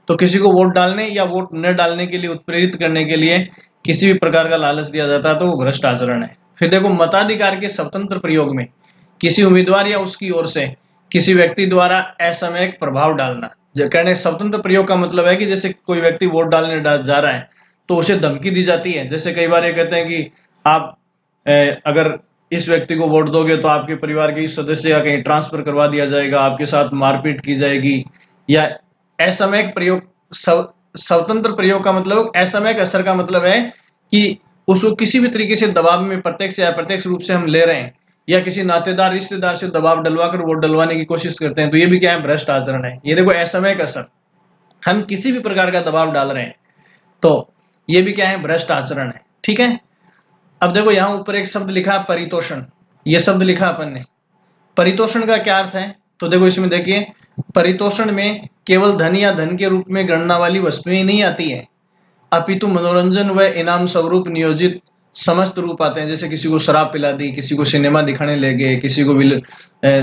तो किसी को वोट डालने या वोट न डालने के लिए उत्प्रेरित करने के लिए किसी भी प्रकार का लालच दिया जाता है, तो वो भ्रष्ट आचरण है। फिर देखो, मताधिकार के स्वतंत्र प्रयोग में किसी उम्मीदवार या उसकी ओर से किसी व्यक्ति द्वारा असामयिक प्रभाव डालना। कहने स्वतंत्र प्रयोग का मतलब है कि जैसे कोई व्यक्ति वोट डालने जा रहा है, तो उसे धमकी दी जाती है। जैसे कई बार ये कहते हैं कि आप अगर इस व्यक्ति को वोट दोगे तो आपके परिवार के इस सदस्य का कहीं ट्रांसफर करवा दिया जाएगा, आपके साथ मारपीट की जाएगी। या असामयिक प्रयोग, स्वतंत्र प्रयोग का मतलब, असामयिक असर का मतलब है कि उसको किसी भी तरीके से दबाव में प्रत्यक्ष या अप्रत्यक्ष रूप से हम ले रहे हैं, या किसी नातेदार रिश्तेदार से दबाव डलवा कर वोट डलवाने की कोशिश करते हैं, तो ये भी क्या है, भ्रष्ट आचरण है। ये देखो असमय कसर, हम किसी भी प्रकार का दबाव डाल रहे हैं तो ये भी क्या है, भ्रष्ट आचरण है। ठीक है, अब देखो यहां ऊपर एक शब्द लिखा है परितोषण, ये शब्द लिखा अपन ने। परितोषण का क्या अर्थ है, तो देखो इसमें देखिए, परितोषण में केवल धन या धन के रूप में गणना वाली वस्तुएं नहीं आती है, अपितु मनोरंजन व इनाम स्वरूप नियोजित समस्त रूप आते हैं। जैसे किसी को शराब पिला दी, किसी को सिनेमा दिखाने ले गए, किसी को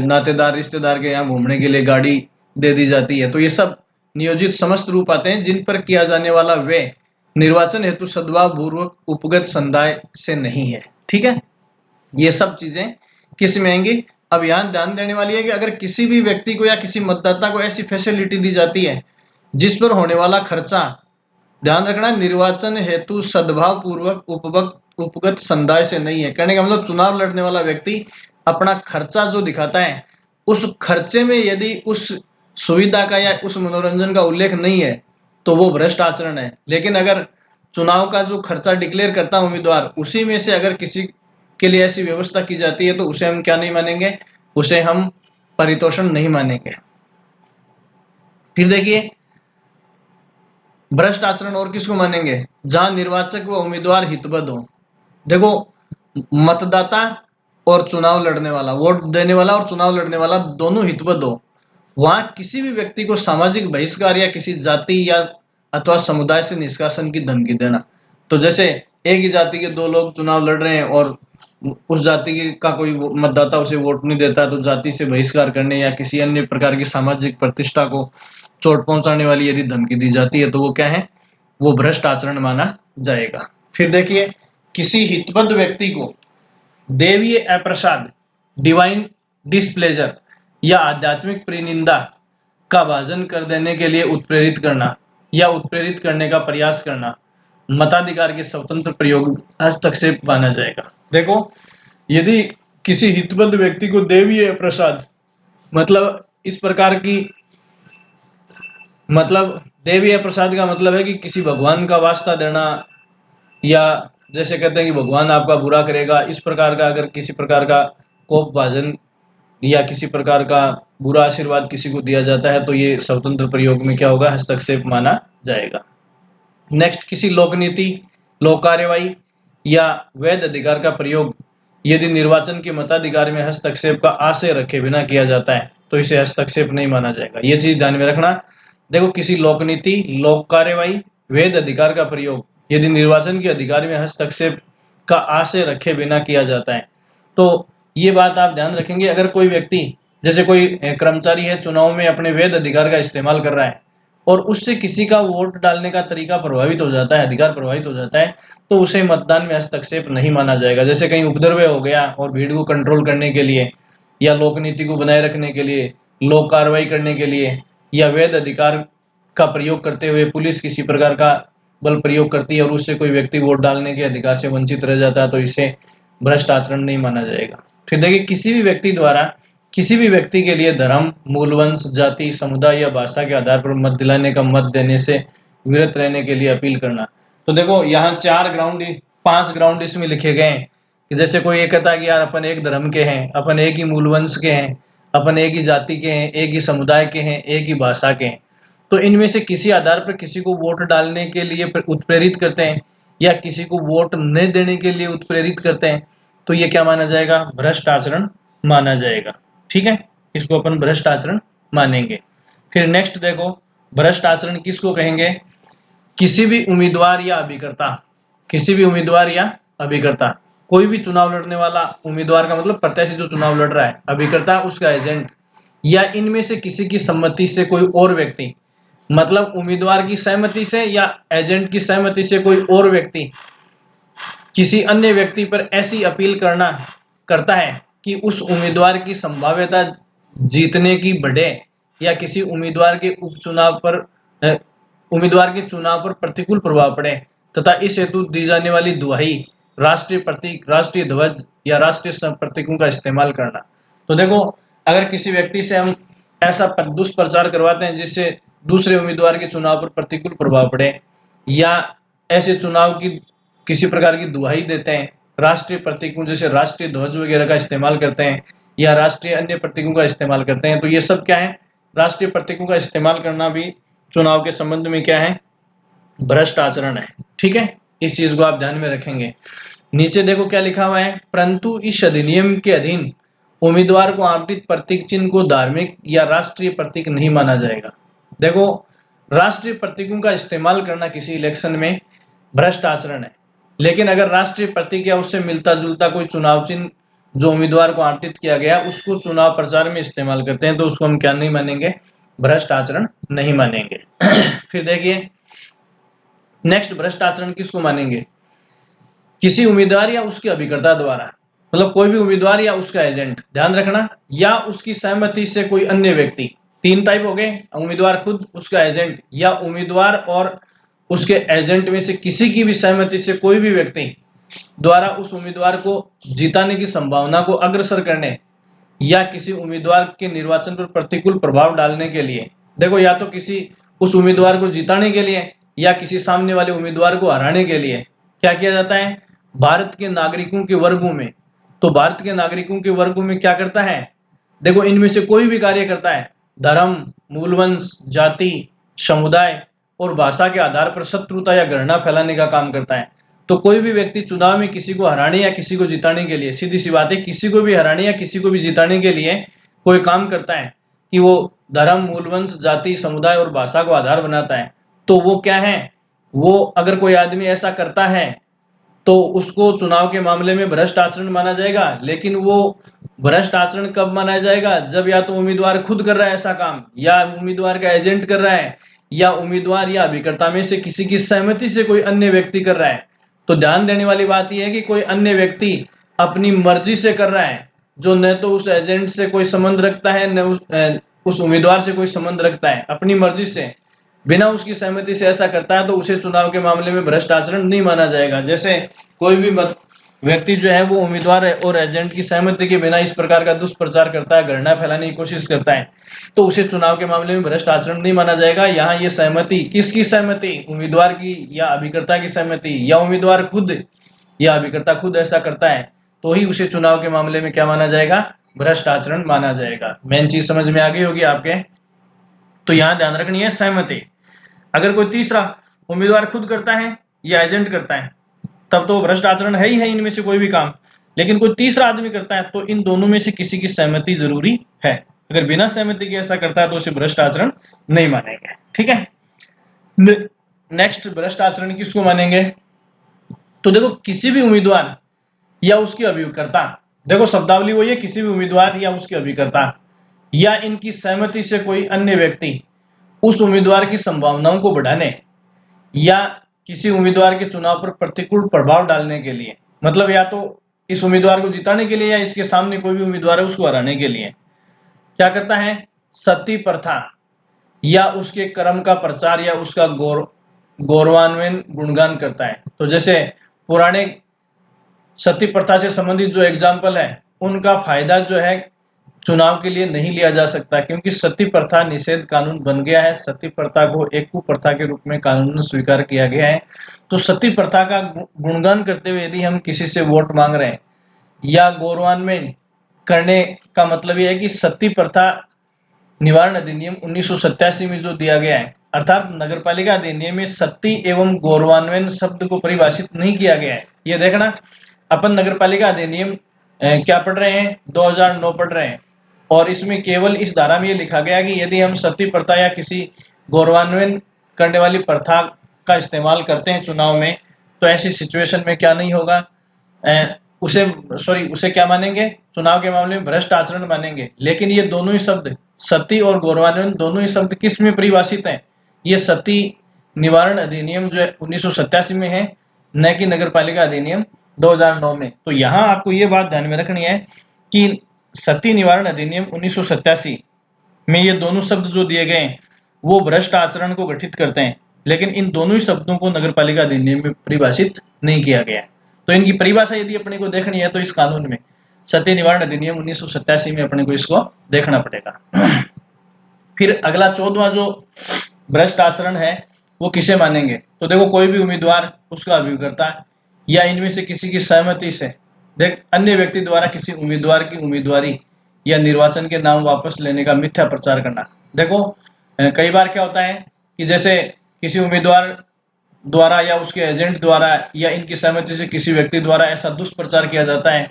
नातेदार रिश्तेदार के यहाँ घूमने के लिए गाड़ी दे दी जाती है, तो ये सब नियोजित समस्त रूप आते हैं जिन पर किया जाने वाला व्यय निर्वाचन हेतु सद्भाव पूर्वक उपगत संदाय से नहीं है। ठीक है, ये सब चीजें किस में आएंगी। अब यहां ध्यान देने वाली है कि अगर किसी भी व्यक्ति को या किसी मतदाता को ऐसी फैसिलिटी दी जाती है जिस पर होने वाला खर्चा, ध्यान रखना, निर्वाचन हेतु सद्भाव पूर्वक उपगत संदाय से नहीं है। कहने का मतलब चुनाव लड़ने वाला व्यक्ति अपना खर्चा जो दिखाता है, उस खर्चे में यदि उस सुविधा का या उस मनोरंजन का उल्लेख नहीं है तो वो भ्रष्ट आचरण है। लेकिन अगर चुनाव का जो खर्चा डिक्लेयर करता है उम्मीदवार, उसी में से अगर किसी के लिए ऐसी व्यवस्था की जाती है तो उसे हम क्या नहीं मानेंगे, उसे हम परितोषण नहीं मानेंगे। फिर देखिए, भ्रष्ट आचरण और किसको मानेंगे, जहां निर्वाचक व उम्मीदवार हितबद्ध हो। देखो, मतदाता और चुनाव लड़ने वाला, वोट देने वाला और चुनाव लड़ने वाला दोनों हितबद्ध हो, वहां किसी भी व्यक्ति को सामाजिक बहिष्कार या किसी जाति या अथवा समुदाय से निष्कासन की धमकी देना। तो जैसे एक ही जाति के दो लोग चुनाव लड़ रहे हैं और उस जाति का कोई मतदाता उसे वोट नहीं देता, तो जाति से बहिष्कार करने या किसी अन्य प्रकार की सामाजिक प्रतिष्ठा को चोट पहुंचाने वाली यदि धमकी दी जाती है तो वो क्या है, वो भ्रष्ट आचरण माना जाएगा। फिर देखिए, किसी हितबद्ध व्यक्ति को देवीय अप्रसाद, डिवाइन डिस्प्लेजर या आध्यात्मिक परिनिंदा का भाजन कर देने के लिए उत्प्रेरित करना या उत्प्रेरित करने का प्रयास करना मताधिकार के स्वतंत्र प्रयोग हस्तक्षेप माना जाएगा। देखो, यदि किसी हितबद्ध व्यक्ति को देवीय प्रसाद, मतलब इस प्रकार की, मतलब देवीय प्रसाद का मतलब है कि किसी भगवान का वास्ता देना, या जैसे कहते हैं कि भगवान आपका बुरा करेगा, इस प्रकार का अगर किसी प्रकार का कोप भाजन या किसी प्रकार का बुरा आशीर्वाद किसी को दिया जाता है तो ये स्वतंत्र प्रयोग में क्या होगा, हस्तक्षेप माना जाएगा। नेक्स्ट, किसी लोक नीति, लोक कार्यवाही या वैध अधिकार का प्रयोग यदि निर्वाचन के मताधिकार में हस्तक्षेप का आशय रखे बिना किया जाता है तो इसे हस्तक्षेप नहीं माना जाएगा। ये चीज ध्यान में रखना। देखो, किसी लोक नीति, लोक कार्यवाही, वैध अधिकार का प्रयोग यदि निर्वाचन के अधिकार में हस्तक्षेप का आशय रखे बिना किया जाता है तो ये बात आप ध्यान रखेंगे। अगर कोई व्यक्ति, जैसे कोई कर्मचारी है, चुनाव में अपने वैध अधिकार का इस्तेमाल कर रहा है और उससे किसी का वोट डालने का तरीका प्रभावित हो जाता है, अधिकार प्रभावित हो जाता है, तो उसे मतदान में हस्तक्षेप नहीं माना जाएगा। जैसे कहीं उपद्रव हो गया और भीड़ को कंट्रोल करने के लिए या लोक नीति को बनाए रखने के लिए, लोक कार्रवाई करने के लिए या वैध अधिकार का प्रयोग करते हुए पुलिस किसी प्रकार का बल प्रयोग करती है और उससे कोई व्यक्ति वोट डालने के अधिकार से वंचित रह जाता है तो इसे भ्रष्ट आचरण नहीं माना जाएगा। फिर देखिए, किसी भी व्यक्ति द्वारा किसी भी व्यक्ति के लिए धर्म, मूलवंश, जाति, समुदाय या भाषा के आधार पर मत दिलाने का मत देने से विरत रहने के लिए अपील करना। तो देखो, यहाँ 5 ग्राउंड इसमें लिखे गए हैं कि जैसे कोई एक कहता है कि यार अपन एक धर्म के हैं, अपन एक ही मूलवंश के हैं, अपन एक ही जाति के हैं, एक ही समुदाय के हैं, एक ही भाषा के हैं, तो इनमें से किसी आधार पर किसी को वोट डालने के लिए उत्प्रेरित करते हैं या किसी को वोट नहीं देने के लिए उत्प्रेरित करते हैं तो ये क्या माना जाएगा, भ्रष्ट आचरण माना जाएगा। ठीक है, इसको अपन भ्रष्ट आचरण मानेंगे। फिर नेक्स्ट देखो, भ्रष्ट आचरण किसको कहेंगे, किसी भी उम्मीदवार या अभिकर्ता, किसी भी उम्मीदवार या अभिकर्ता, कोई भी चुनाव लड़ने वाला, उम्मीदवार का मतलब प्रत्याशी जो चुनाव लड़ रहा है, अभिकर्ता उसका एजेंट, या इनमें से किसी की सम्मति से कोई और व्यक्ति, मतलब उम्मीदवार की सहमति से या एजेंट की सहमति से कोई और व्यक्ति किसी अन्य व्यक्ति पर ऐसी अपील करता है कि उस उम्मीदवार की संभाव्यता जीतने की बढ़े या किसी उम्मीदवार के उम्मीदवार के चुनाव पर प्रतिकूल प्रभाव पड़े तथा इस हेतु दी जाने वाली दुहाई, राष्ट्रीय प्रतीक, राष्ट्रीय ध्वज या राष्ट्रीय प्रतीकों का इस्तेमाल करना। तो देखो, अगर किसी व्यक्ति से हम ऐसा दुष्प्रचार करवाते हैं जिससे दूसरे उम्मीदवार के चुनाव पर प्रतिकूल प्रभाव पड़े या ऐसे चुनाव की किसी प्रकार की दुहाई देते हैं राष्ट्रीय प्रतीकों जैसे राष्ट्रीय ध्वज वगैरह का इस्तेमाल करते हैं या राष्ट्रीय अन्य प्रतीकों का इस्तेमाल करते हैं, तो ये सब क्या है, राष्ट्रीय प्रतीकों का इस्तेमाल करना भी चुनाव के संबंध में क्या है, भ्रष्ट आचरण है। ठीक है, इस चीज को आप ध्यान में रखेंगे। नीचे देखो क्या लिखा हुआ है, परंतु इस अधिनियम के अधीन उम्मीदवार को आवंटित प्रतीक चिन्ह को धार्मिक या राष्ट्रीय प्रतीक नहीं माना जाएगा। देखो, राष्ट्रीय प्रतीकों का इस्तेमाल करना किसी इलेक्शन में भ्रष्ट आचरण है, लेकिन अगर राष्ट्रीय प्रतीक या उससे मिलता जुलता कोई चुनाव चिन्ह जो उम्मीदवार को आवंटित किया गया उसको चुनाव प्रचार में इस्तेमाल करते हैं तो उसको हम क्या नहीं मानेंगे, भ्रष्ट आचरण नहीं मानेंगे। फिर देखिए नेक्स्ट, भ्रष्ट आचरण किसको मानेंगे, किसी उम्मीदवार या उसके अभिकर्ता द्वारा, मतलब कोई भी उम्मीदवार या उसका एजेंट, ध्यान रखना, या उसकी सहमति से कोई अन्य व्यक्ति। तीन टाइप हो गए, उम्मीदवार खुद, उसका एजेंट, या उम्मीदवार और उसके एजेंट में से किसी की भी सहमति से कोई भी व्यक्ति द्वारा उस उम्मीदवार को जिताने की संभावना को अग्रसर करने या किसी उम्मीदवार के निर्वाचन पर प्रतिकूल प्रभाव डालने के लिए। देखो, या तो किसी उस उम्मीदवार को जिताने के लिए या किसी सामने वाले उम्मीदवार को हराने के लिए क्या किया जाता है, भारत के नागरिकों के वर्गों में। तो भारत के नागरिकों के वर्गों में क्या करता है, देखो इनमें से कोई भी कार्य करता है, धर्म, मूलवंश, जाति, समुदाय और भाषा के आधार पर शत्रुता या घृणा फैलाने का काम करता है। तो कोई भी व्यक्ति चुनाव में किसी को हराने या किसी को जिताने के लिए, सीधी सी बात है, किसी को भी हराने या किसी को भी जिताने के लिए कोई काम करता है कि वो धर्म, मूलवंश, जाति, समुदाय और भाषा को आधार बनाता है, तो वो क्या है, वो अगर कोई आदमी ऐसा करता है तो उसको चुनाव के मामले में भ्रष्ट आचरण माना जाएगा। लेकिन वो भ्रष्ट आचरण कब माना जाएगा, जब या तो उम्मीदवार खुद कर रहा है ऐसा काम, या उम्मीदवार का एजेंट कर रहा है, या उम्मीदवार या अभिकर्ता में से किसी की सहमति से कोई अन्य व्यक्ति कर रहा है। तो ध्यान देने वाली बात यह है कि कोई अन्य व्यक्ति अपनी मर्जी से कर रहा है, जो न तो उस एजेंट से कोई संबंध रखता है न उस उम्मीदवार से कोई संबंध रखता है, अपनी मर्जी से बिना उसकी सहमति से ऐसा करता है, तो उसे चुनाव के मामले में भ्रष्ट आचरण नहीं माना जाएगा। जैसे कोई भी व्यक्ति जो है वो उम्मीदवार और एजेंट की सहमति के बिना इस प्रकार का दुष्प्रचार करता है, घृणा फैलाने की कोशिश करता है, तो उसे चुनाव के मामले में भ्रष्ट आचरण नहीं माना जाएगा। यहाँ ये सहमति, किसकी सहमति, उम्मीदवार की या अभिकर्ता की सहमति, या उम्मीदवार खुद या अभिकर्ता खुद ऐसा करता है तो ही उसे चुनाव के मामले में क्या माना जाएगा, भ्रष्ट आचरण माना जाएगा। मेन चीज समझ में आ गई होगी आपके। तो यहाँ ध्यान रखनी है सहमति। अगर कोई तीसरा उम्मीदवार खुद करता है या एजेंट करता है तब तो भ्रष्ट आचरण है ही है इनमें से कोई भी काम, लेकिन कोई तीसरा आदमी करता है तो इन दोनों में से किसी की सहमति जरूरी है। अगर बिना सहमति के ऐसा करता है तो उसे भ्रष्ट आचरण नहीं मानेंगे। ठीक है, नेक्स्ट, भ्रष्ट आचरण किसको मानेंगे, तो देखो किसी भी उम्मीदवार या उसके अभिकर्ता, देखो शब्दावली वही है, किसी भी उम्मीदवार या उसके अभिकर्ता या इनकी सहमति से कोई अन्य व्यक्ति उस उम्मीदवार की संभावनाओं को बढ़ाने या किसी उम्मीदवार के चुनाव पर प्रतिकूल प्रभाव डालने के लिए, मतलब या तो इस उम्मीदवार को जिताने के लिए या इसके सामने कोई भी उम्मीदवार है उसको हराने के लिए क्या करता है, सती प्रथा या उसके कर्म का प्रचार या उसका गौरवान्वयन गुणगान करता है। तो जैसे पुराने सती प्रथा से संबंधित जो एग्जाम्पल है उनका फायदा जो है चुनाव के लिए नहीं लिया जा सकता, क्योंकि सती प्रथा निषेध कानून बन गया है। सती प्रथा को एक कुप्रथा के रूप में कानून में स्वीकार किया गया है। तो सती प्रथा का गुणगान करते हुए यदि हम किसी से वोट मांग रहे हैं या गौरवान्वयन करने का मतलब यह है कि सती प्रथा निवारण अधिनियम 1987 में जो दिया गया है, अर्थात नगरपालिका अधिनियम में सती एवं गौरवान्वयन शब्द को परिभाषित नहीं किया गया है। ये देखना, अपन नगरपालिका अधिनियम क्या पढ़ रहे हैं, 2009 पढ़ रहे हैं, और इसमें केवल इस धारा में ये लिखा गया कि यदि हम सती प्रथा या किसी गौरवान्वयन करने वाली प्रथा का इस्तेमाल करते हैं चुनाव में, तो ऐसी सिचुएशन में क्या नहीं होगा, उसे क्या मानेंगे, चुनाव के मामले में भ्रष्ट आचरण मानेंगे। लेकिन ये दोनों ही शब्द, सती और गौरवान्वयन, दोनों ही शब्द किस में परिभाषित हैं, ये सती निवारण अधिनियम जो है 1987 में है, न कि नगरपालिका अधिनियम 2009 में। तो यहाँ आपको ये बात ध्यान में रखनी है कि सती निवारण अधिनियम 1987 में ये दोनों शब्द जो दिए गए हैं वो भ्रष्ट आचरण को गठित करते हैं, लेकिन इन दोनों ही शब्दों को नगरपालिका अधिनियम में परिभाषित नहीं किया गया है। तो इनकी परिभाषा यदि अपने को देखनी है तो इस कानून में सती निवारण अधिनियम 1987 में अपने को इसको देखना पड़ेगा। फिर अगला 14वां जो भ्रष्ट आचरण है वो किसे मानेंगे, तो देखो कोई भी उम्मीदवार, उसका अभिकर्ता या इनमें से किसी की सहमति से देख अन्य व्यक्ति द्वारा किसी उम्मीदवार की उम्मीदवारी या निर्वाचन के नाम वापस लेने का मिथ्या प्रचार करना। देखो कई बार क्या होता है कि जैसे किसी उम्मीदवार द्वारा या उसके एजेंट द्वारा या इनकी सहमति से किसी व्यक्ति द्वारा ऐसा दुष्प्रचार किया जाता है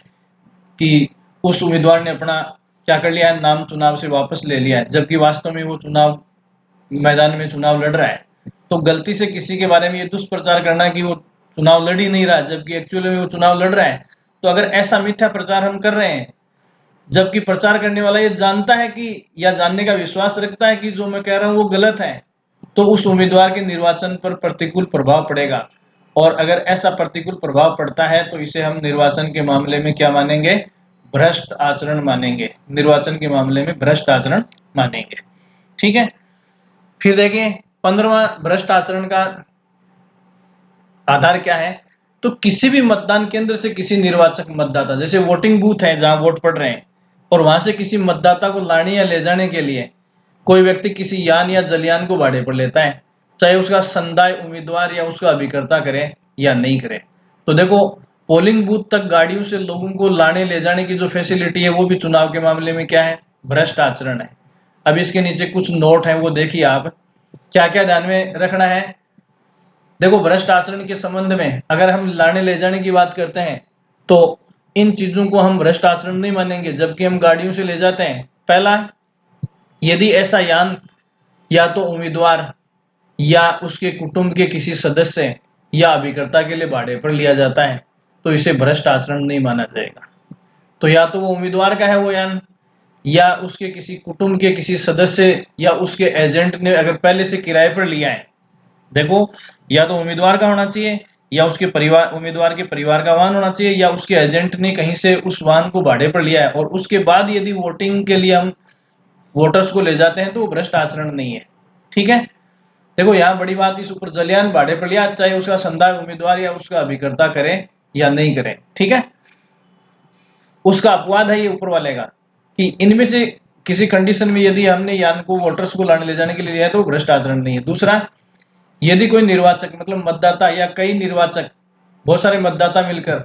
कि उस उम्मीदवार ने अपना क्या कर लिया है, नाम चुनाव से वापस ले लिया है, जबकि वास्तव में वो चुनाव मैदान में चुनाव लड़ रहा है। तो गलती से किसी के बारे में ये दुष्प्रचार करना कि वो चुनाव लड़ ही नहीं रहा, जबकि एक्चुअली में वो चुनाव लड़ रहा है। तो अगर ऐसा मिथ्या प्रचार हम कर रहे हैं, जबकि प्रचार करने वाला ये जानता है कि या जानने का विश्वास रखता है कि जो मैं कह रहा हूं वो गलत है, तो उस उम्मीदवार के निर्वाचन पर प्रतिकूल प्रभाव पड़ेगा। और अगर ऐसा प्रतिकूल प्रभाव पड़ता है तो इसे हम निर्वाचन के मामले में क्या मानेंगे, भ्रष्ट आचरण मानेंगे। निर्वाचन के मामले में भ्रष्ट आचरण मानेंगे। ठीक है, फिर देखिए 15वां भ्रष्ट आचरण का आधार क्या है। तो किसी भी मतदान केंद्र से किसी निर्वाचक मतदाता, जैसे वोटिंग बूथ है जहां वोट पड़ रहे हैं, और वहां से किसी मतदाता को लाने या ले जाने के लिए कोई व्यक्ति किसी यान या जलयान को भाड़े पर लेता है, चाहे उसका समुदाय उम्मीदवार या उसका अभिकर्ता करे या नहीं करे। तो देखो पोलिंग बूथ तक गाड़ियों से लोगों को लाने ले जाने की जो फैसिलिटी है वो भी चुनाव के मामले में क्या है, भ्रष्ट आचरण है। अब इसके नीचे कुछ नोट है वो देखिए आप, क्या क्या ध्यान में रखना है। देखो भ्रष्ट आचरण के संबंध में अगर हम लाने ले जाने की बात करते हैं तो इन चीजों को हम भ्रष्ट आचरण नहीं मानेंगे, जबकि हम गाड़ियों से ले जाते हैं। पहला, यदि ऐसा यान या तो उम्मीदवार या उसके कुटुंब के किसी सदस्य या अभिकर्ता के लिए भाड़े पर लिया जाता है तो इसे भ्रष्ट आचरण नहीं माना जाएगा। तो या तो वो उम्मीदवार का है वो यान, या उसके किसी कुटुंब के किसी सदस्य या उसके एजेंट ने अगर पहले से किराए पर लिया है। देखो या तो उम्मीदवार का होना चाहिए या उसके परिवार, उम्मीदवार के परिवार का वाहन होना चाहिए, या उसके एजेंट ने कहीं से उस वाहन को भाड़े पर लिया है और उसके बाद यदि वोटिंग के लिए हम वोटर्स को ले जाते हैं तो वो भ्रष्ट आचरण नहीं है। ठीक है, देखो यहाँ बड़ी बात, इस ऊपर जलियान भाड़े पर लिया, चाहे उसका समुदाय उम्मीदवार या उसका अभिकर्ता करे या नहीं करे। ठीक है, उसका अपवाद है ये ऊपर वाले का कि इनमें से किसी कंडीशन में यदि हमने यान को वोटर्स को लाने ले जाने के लिए लिया है तो भ्रष्ट आचरण नहीं है। दूसरा, यदि कोई निर्वाचक मतलब मतदाता या कई निर्वाचक, बहुत सारे मतदाता मिलकर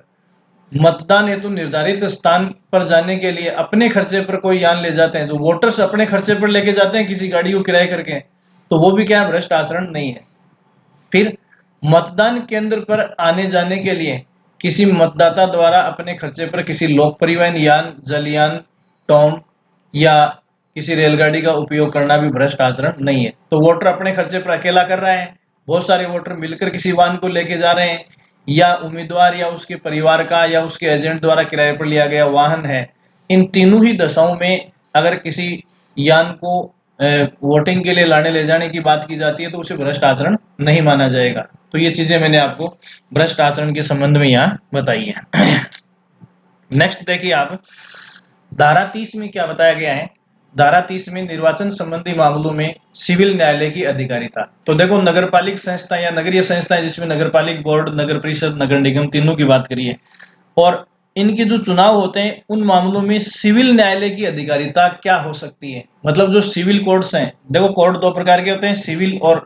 मतदान हेतु निर्धारित स्थान पर जाने के लिए अपने खर्चे पर कोई यान ले जाते हैं, तो वोटर्स अपने खर्चे पर लेके जाते हैं किसी गाड़ी को किराए करके, तो वो भी क्या है, भ्रष्ट आचरण नहीं है। फिर मतदान केंद्र पर आने जाने के लिए किसी मतदाता द्वारा अपने खर्चे पर किसी लोक परिवहन यान, जलयान, टॉम या किसी रेलगाड़ी का उपयोग करना भी भ्रष्ट आचरण नहीं है। तो वोटर अपने खर्चे पर अकेला कर रहा है, बहुत सारे वोटर मिलकर किसी वाहन को लेके जा रहे हैं, या उम्मीदवार या उसके परिवार का या उसके एजेंट द्वारा किराए पर लिया गया वाहन है। इन तीनों ही दशाओं में अगर किसी यान को वोटिंग के लिए लाने ले जाने की बात की जाती है तो उसे भ्रष्ट आचरण नहीं माना जाएगा। तो ये चीजें मैंने आपको भ्रष्ट आचरण के संबंध में यहाँ बताई है। नेक्स्ट देखिए आप, धारा 30 में क्या बताया गया है। धारा 30 में निर्वाचन संबंधी मामलों में सिविल न्यायालय की अधिकारिता। तो देखो नगरपालिक संस्था या नगरीय संस्थाएं जिसमें नगरपालिक बोर्ड, नगर परिषद, नगर निगम तीनों की बात करिए, और इनके जो चुनाव होते हैं उन मामलों में सिविल न्यायालय की अधिकारिता क्या हो सकती है। मतलब जो सिविल कोर्ट्स हैं, देखो कोर्ट दो प्रकार के होते हैं, सिविल और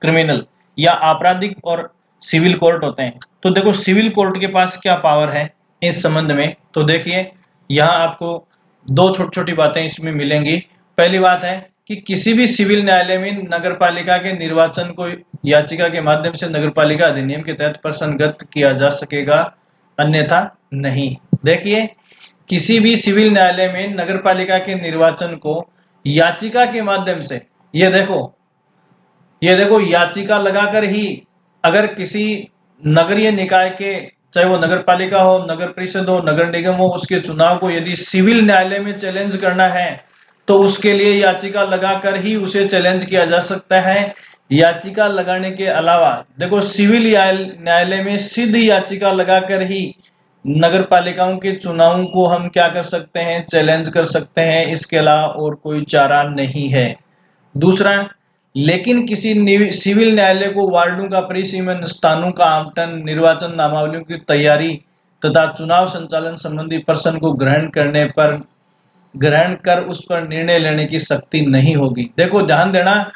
क्रिमिनल, या आपराधिक और सिविल कोर्ट होते हैं। तो देखो सिविल कोर्ट के पास क्या पावर है इस संबंध में। तो देखिए यहाँ आपको दो छोटी छोटी बातें इसमें मिलेंगी। पहली बात है कि किसी भी सिविल न्यायालय में नगरपालिका के निर्वाचन को याचिका के माध्यम से नगरपालिका अधिनियम के तहत प्रसन्नगत किया जा सकेगा, अन्यथा नहीं। देखिए किसी भी सिविल न्यायालय में नगरपालिका के निर्वाचन को याचिका के माध्यम से, ये देखो याचिका लगाकर ही अगर किसी नगरीय निकाय के, चाहे वो नगर पालिका हो, नगर परिषद हो, नगर निगम हो, उसके चुनाव को यदि सिविल न्यायालय में चैलेंज करना है तो उसके लिए याचिका लगाकर ही उसे चैलेंज किया जा सकता है। याचिका लगाने के अलावा देखो सिविल न्यायालय में सिद्ध याचिका लगाकर ही नगर पालिकाओं के चुनावों को हम क्या कर सकते हैं, चैलेंज कर सकते हैं। इसके अलावा और कोई चारा नहीं है। दूसरा, लेकिन किसी सिविल न्यायालय को वार्डों का परिसीमन, स्थानों का आवंटन, निर्वाचन नामावलियों की तैयारी तथा चुनाव संचालन संबंधी प्रश्न को ग्रहण कर उस पर निर्णय लेने की शक्ति नहीं होगी। देखो ध्यान देना,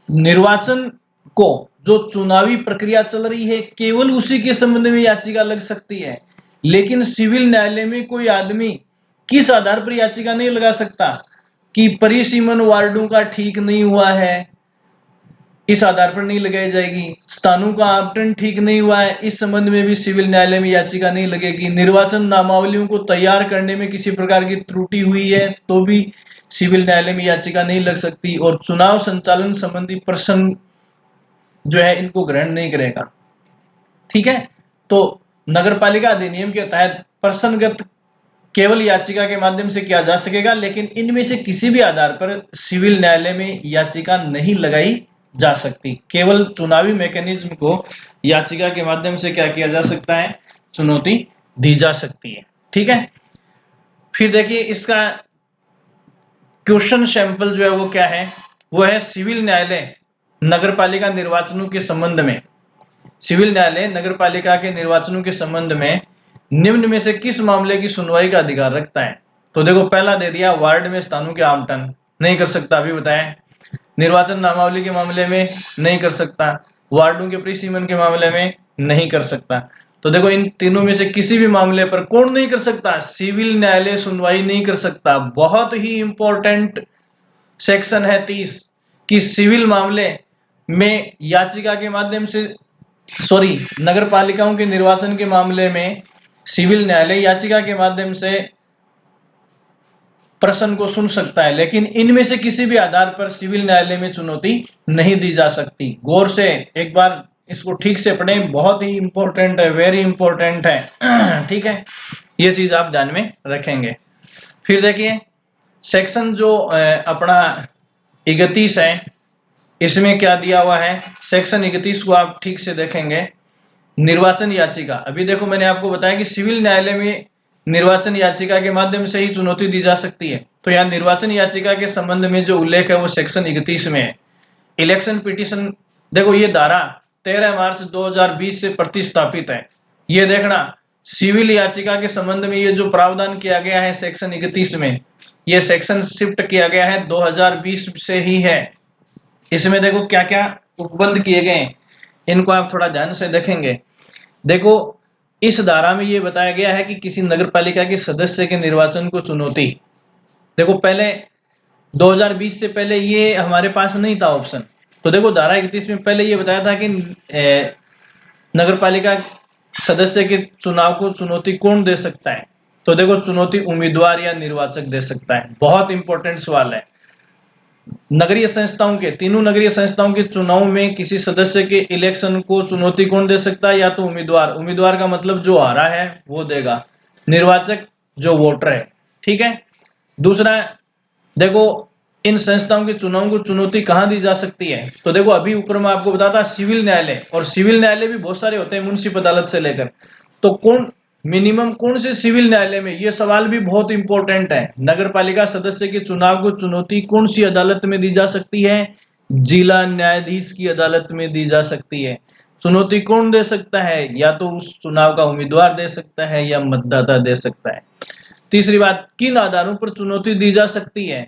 निर्वाचन को जो चुनावी प्रक्रिया चल रही है केवल उसी के संबंध में याचिका लग सकती है, लेकिन सिविल न्यायालय में कोई आदमी किस आधार पर याचिका नहीं लगा सकता कि परिसीमन वार्डों का ठीक नहीं हुआ है, इस आधार पर नहीं लगाई जाएगी। स्थानों का आवंटन ठीक नहीं हुआ है, इस संबंध में भी सिविल न्यायालय में याचिका नहीं लगेगी। निर्वाचन नामावलियों को तैयार करने में किसी प्रकार की त्रुटि हुई है तो भी सिविल न्यायालय में याचिका नहीं लग सकती। और चुनाव संचालन संबंधी प्रश्न जो है इनको ग्रहण नहीं करेगा। ठीक है, तो नगरपालिका अधिनियम के तहत प्रश्नगत केवल याचिका के माध्यम से किया जा सकेगा, लेकिन इनमें से किसी भी आधार पर सिविल न्यायालय में याचिका नहीं लगाई जा सकती। केवल चुनावी मैकेनिज्म को याचिका के माध्यम से क्या किया जा सकता है, चुनौती दी जा सकती है। ठीक है, फिर देखिए इसका क्वेश्चन सैंपल जो है वो क्या है, वो है सिविल न्यायालय नगरपालिका निर्वाचनों के संबंध में, सिविल न्यायालय नगरपालिका के निर्वाचनों के संबंध में निम्न में से किस मामले की सुनवाई का अधिकार रखता है। तो देखो पहला दे दिया, वार्ड में स्थानों के आवंटन नहीं कर सकता, अभी बताया। निर्वाचन नामावली के मामले में नहीं कर सकता, वार्डों के परिसीमन के मामले में नहीं कर सकता। तो देखो इन तीनों में से किसी भी मामले पर कौन नहीं कर सकता, सिविल न्यायालय सुनवाई नहीं कर सकता। बहुत ही इंपॉर्टेंट सेक्शन है 30 कि सिविल मामले में याचिका के माध्यम से, सॉरी, नगर पालिकाओं के निर्वाचन के मामले में सिविल न्यायालय याचिका के माध्यम से प्रश्न को सुन सकता है, लेकिन इनमें से किसी भी आधार पर सिविल न्यायालय में चुनौती नहीं दी जा सकती। गौर से एक बार इसको ठीक से पढ़ें, बहुत ही इंपॉर्टेंट है, वेरी इंपॉर्टेंट है। ठीक है, ये चीज आप ध्यान में रखेंगे। फिर देखिए सेक्शन जो अपना 31 है, इसमें क्या दिया हुआ है, सेक्शन 31 को आप ठीक से देखेंगे। निर्वाचन याचिका, अभी देखो मैंने आपको बताया कि सिविल न्यायालय में निर्वाचन याचिका के माध्यम से ही चुनौती दी जा सकती है। तो यहाँ निर्वाचन याचिका के संबंध में जो उल्लेख है वो सेक्शन 31 में है। इलेक्शन पिटीशन, देखो ये धारा 13 मार्च 2020 से प्रतिस्थापित है। ये देखना, सिविल याचिका के संबंध में ये जो प्रावधान किया गया है सेक्शन 31 में, ये सेक्शन शिफ्ट किया गया है 2020 से ही है। इसमें देखो क्या क्या उपबंध किए गए हैं, इनको आप थोड़ा ध्यान से देखेंगे। देखो इस धारा में ये बताया गया है कि किसी नगरपालिका के सदस्य के निर्वाचन को चुनौती, देखो पहले 2020 से पहले ये हमारे पास नहीं था ऑप्शन। तो देखो धारा 31 में पहले ये बताया था कि नगरपालिका सदस्य के चुनाव को चुनौती कौन दे सकता है। तो देखो चुनौती उम्मीदवार या निर्वाचक दे सकता है। बहुत इंपॉर्टेंट सवाल है। नगरीय संस्थाओं के, तीनों नगरीय संस्थाओं के चुनाव में किसी सदस्य के इलेक्शन को चुनौती कौन दे सकता है, या तो उम्मीदवार, उम्मीदवार का मतलब जो हारा है वो देगा, निर्वाचक जो वोटर है। ठीक है, दूसरा देखो इन संस्थाओं के चुनाव को चुनौती कहां दी जा सकती है। तो देखो अभी ऊपर मैं आपको बताता सिविल न्यायालय, और सिविल न्यायालय भी बहुत सारे होते हैं मुंसिफ अदालत से लेकर। तो कौन मिनिमम कौन से सिविल न्यायालय में, ये सवाल भी बहुत इंपॉर्टेंट है। नगरपालिका सदस्य के चुनाव को चुनौती कौन सी अदालत में दी जा सकती है, जिला न्यायाधीश की अदालत में दी जा सकती है। चुनौती कौन दे सकता है, या तो उस चुनाव का उम्मीदवार दे सकता है या मतदाता दे सकता है। तीसरी बात, किन आधारों पर चुनौती दी जा सकती है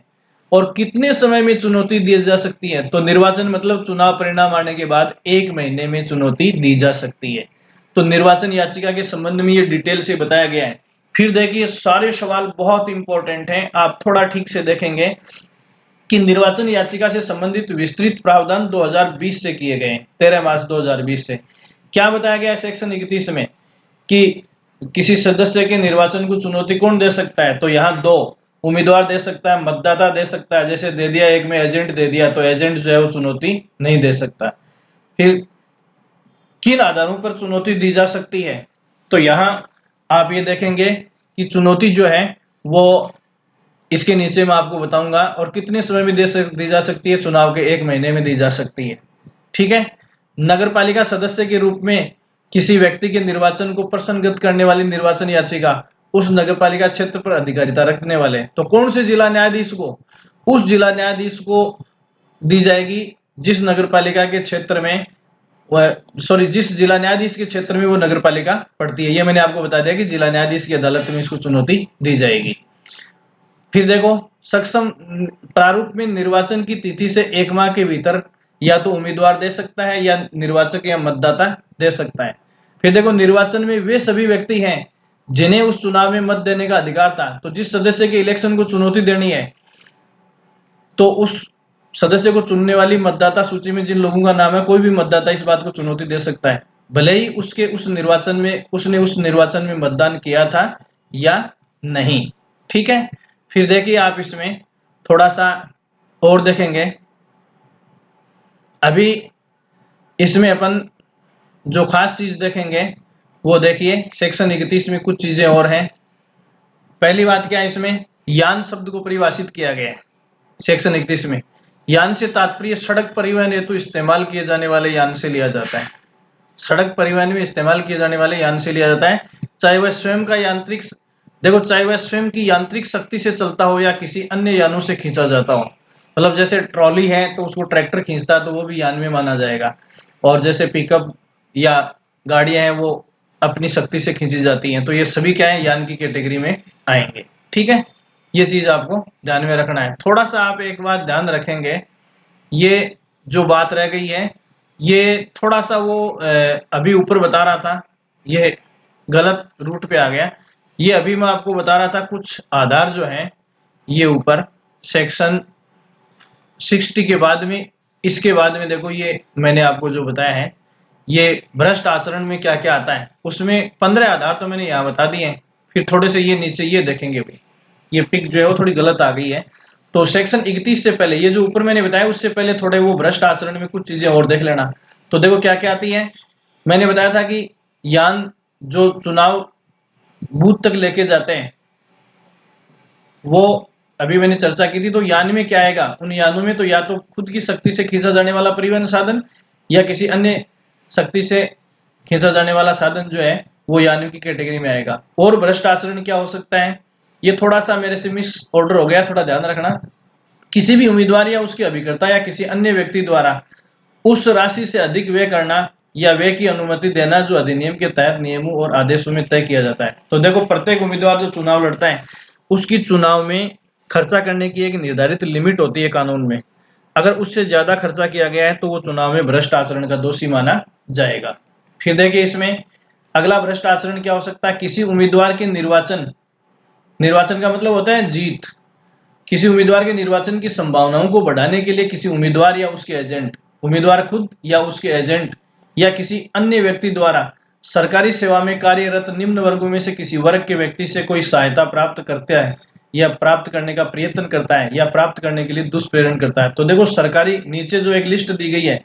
और कितने समय में चुनौती दी जा सकती है। तो निर्वाचन मतलब चुनाव परिणाम आने के बाद 1 महीने में चुनौती दी जा सकती है। तो निर्वाचन याचिका के संबंध में ये डिटेल से बताया गया है। फिर देखिए सारे सवाल बहुत इंपॉर्टेंट हैं, आप थोड़ा ठीक से देखेंगे कि निर्वाचन याचिका से संबंधित विस्तृत प्रावधान 2020 से किए गए हैं, 13 मार्च 2020 से। क्या बताया गया है सेक्शन 31 में कि किसी सदस्य के निर्वाचन को चुनौती कौन दे सकता है। तो यहाँ 2 उम्मीदवार दे सकता है, मतदाता दे सकता है। जैसे दे दिया एक में एजेंट दे दिया, तो एजेंट जो है वो चुनौती नहीं दे सकता। फिर किन आधारों पर चुनौती दी जा सकती है, तो यहाँ आप ये देखेंगे कि चुनौती जो है वो इसके नीचे मैं आपको बताऊंगा, और कितने समय में दी जा सकती है, चुनाव के 1 महीने में दी जा सकती है। ठीक है, नगरपालिका सदस्य के रूप में किसी व्यक्ति के निर्वाचन को प्रश्नगत करने वाली निर्वाचन याचिका उस नगरपालिका क्षेत्र पर अधिकारिता रखने वाले, तो कौन से जिला न्यायाधीश को, उस जिला न्यायाधीश को दी जाएगी जिस नगरपालिका के क्षेत्र में, सॉरी, जिस जिला न्यायाधीश के क्षेत्र में वो नगरपालिका पड़ती है। ये मैंने आपको बता दिया कि जिला न्यायाधीश की अदालत में इसको चुनौती दी जाएगी। फिर देखो सक्षम प्रारूप में निर्वाचन की तिथि से 1 माह के भीतर या तो उम्मीदवार दे सकता है या निर्वाचक या मतदाता दे सकता है। फिर देखो निर्वाचन में वे सभी व्यक्ति हैं जिन्हें उस चुनाव में मत देने का अधिकार था। तो जिस सदस्य के इलेक्शन को चुनौती देनी है तो उस सदस्य को चुनने वाली मतदाता सूची में जिन लोगों का नाम है, कोई भी मतदाता इस बात को चुनौती दे सकता है, भले ही उसके उसने उस निर्वाचन में मतदान किया था या नहीं। ठीक है। फिर देखिए आप इसमें थोड़ा सा और देखेंगे। अभी इसमें अपन जो खास चीज देखेंगे वो देखिए सेक्शन 31 में कुछ चीजें और हैं। पहली बात क्या है, इसमें यान शब्द को परिभाषित किया गया है सेक्शन 31 में। यान से तात्पर्य सड़क परिवहन हेतु इस्तेमाल किए जाने वाले यान से लिया जाता है। सड़क परिवहन में इस्तेमाल किए जाने वाले यान से लिया जाता है, चाहे वह स्वयं का यांत्रिक देखो चाहे वह स्वयं की यांत्रिक शक्ति से चलता हो या किसी अन्य यानों से खींचा जाता हो। मतलब जैसे ट्रॉली है तो उसको ट्रैक्टर खींचता है तो वो भी यान में माना जाएगा। और जैसे पिकअप या गाड़ियां हैं वो अपनी शक्ति से खींची जाती हैं, तो ये सभी क्या है, यान की कैटेगरी में आएंगे। ठीक है, ये चीज आपको ध्यान में रखना है। थोड़ा सा आप एक बात ध्यान रखेंगे, ये जो बात रह गई है ये थोड़ा सा वो अभी ऊपर बता रहा था, ये गलत रूट पे आ गया। ये अभी मैं आपको बता रहा था कुछ आधार जो हैं ये ऊपर सेक्शन 60 के बाद में, इसके बाद में देखो ये मैंने आपको जो बताया है ये भ्रष्ट आचरण में क्या क्या आता है, उसमें 15 आधार तो मैंने यहाँ बता दिए हैं। फिर थोड़े से ये नीचे ये देखेंगे भाई, ये पिक जो है वो थोड़ी गलत आ गई है। तो सेक्शन 31 से पहले ये जो ऊपर मैंने बताया उससे पहले थोड़े वो भ्रष्ट आचरण में कुछ चीजें और देख लेना। तो देखो क्या क्या आती है। मैंने बताया था कि यान जो चुनाव बूथ तक लेके जाते हैं वो अभी मैंने चर्चा की थी। तो यान में क्या आएगा, उन यानों में तो या तो खुद की शक्ति से खींचा जाने वाला परिवहन साधन या किसी अन्य शक्ति से खींचा जाने वाला साधन जो है वो यानों की कैटेगरी में आएगा। और भ्रष्ट आचरण क्या हो सकता है, ये थोड़ा सा मेरे से मिस ऑर्डर हो गया, थोड़ा ध्यान रखना। किसी भी उम्मीदवार या उसके अभिकर्ता या किसी अन्य व्यक्ति द्वारा उस राशि से अधिक व्यय करना या व्यय की अनुमति देना जो अधिनियम के तहत नियमों और आदेशों में तय किया जाता है। तो देखो प्रत्येक उम्मीदवार जो चुनाव लड़ता है उसकी चुनाव में खर्चा करने की एक निर्धारित लिमिट होती है कानून में। अगर उससे ज्यादा खर्चा किया गया है तो वो चुनाव में भ्रष्ट आचरण का दोषी माना जाएगा। फिर देखिए इसमें अगला भ्रष्ट आचरण क्या हो सकता है, किसी उम्मीदवार के निर्वाचन निर्वाचन का मतलब होता है जीत। किसी उम्मीदवार के निर्वाचन की संभावनाओं को बढ़ाने के लिए किसी उम्मीदवार या उसके एजेंट, उम्मीदवार खुद या उसके एजेंट या किसी अन्य व्यक्ति द्वारा सरकारी सेवा में कार्यरत निम्न वर्गों में से किसी वर्ग के व्यक्ति से कोई सहायता प्राप्त करता है या प्राप्त करने का प्रयत्न करता है या प्राप्त करने के लिए दुष्प्रेरण करता है। तो देखो सरकारी नीचे जो एक लिस्ट दी गई है,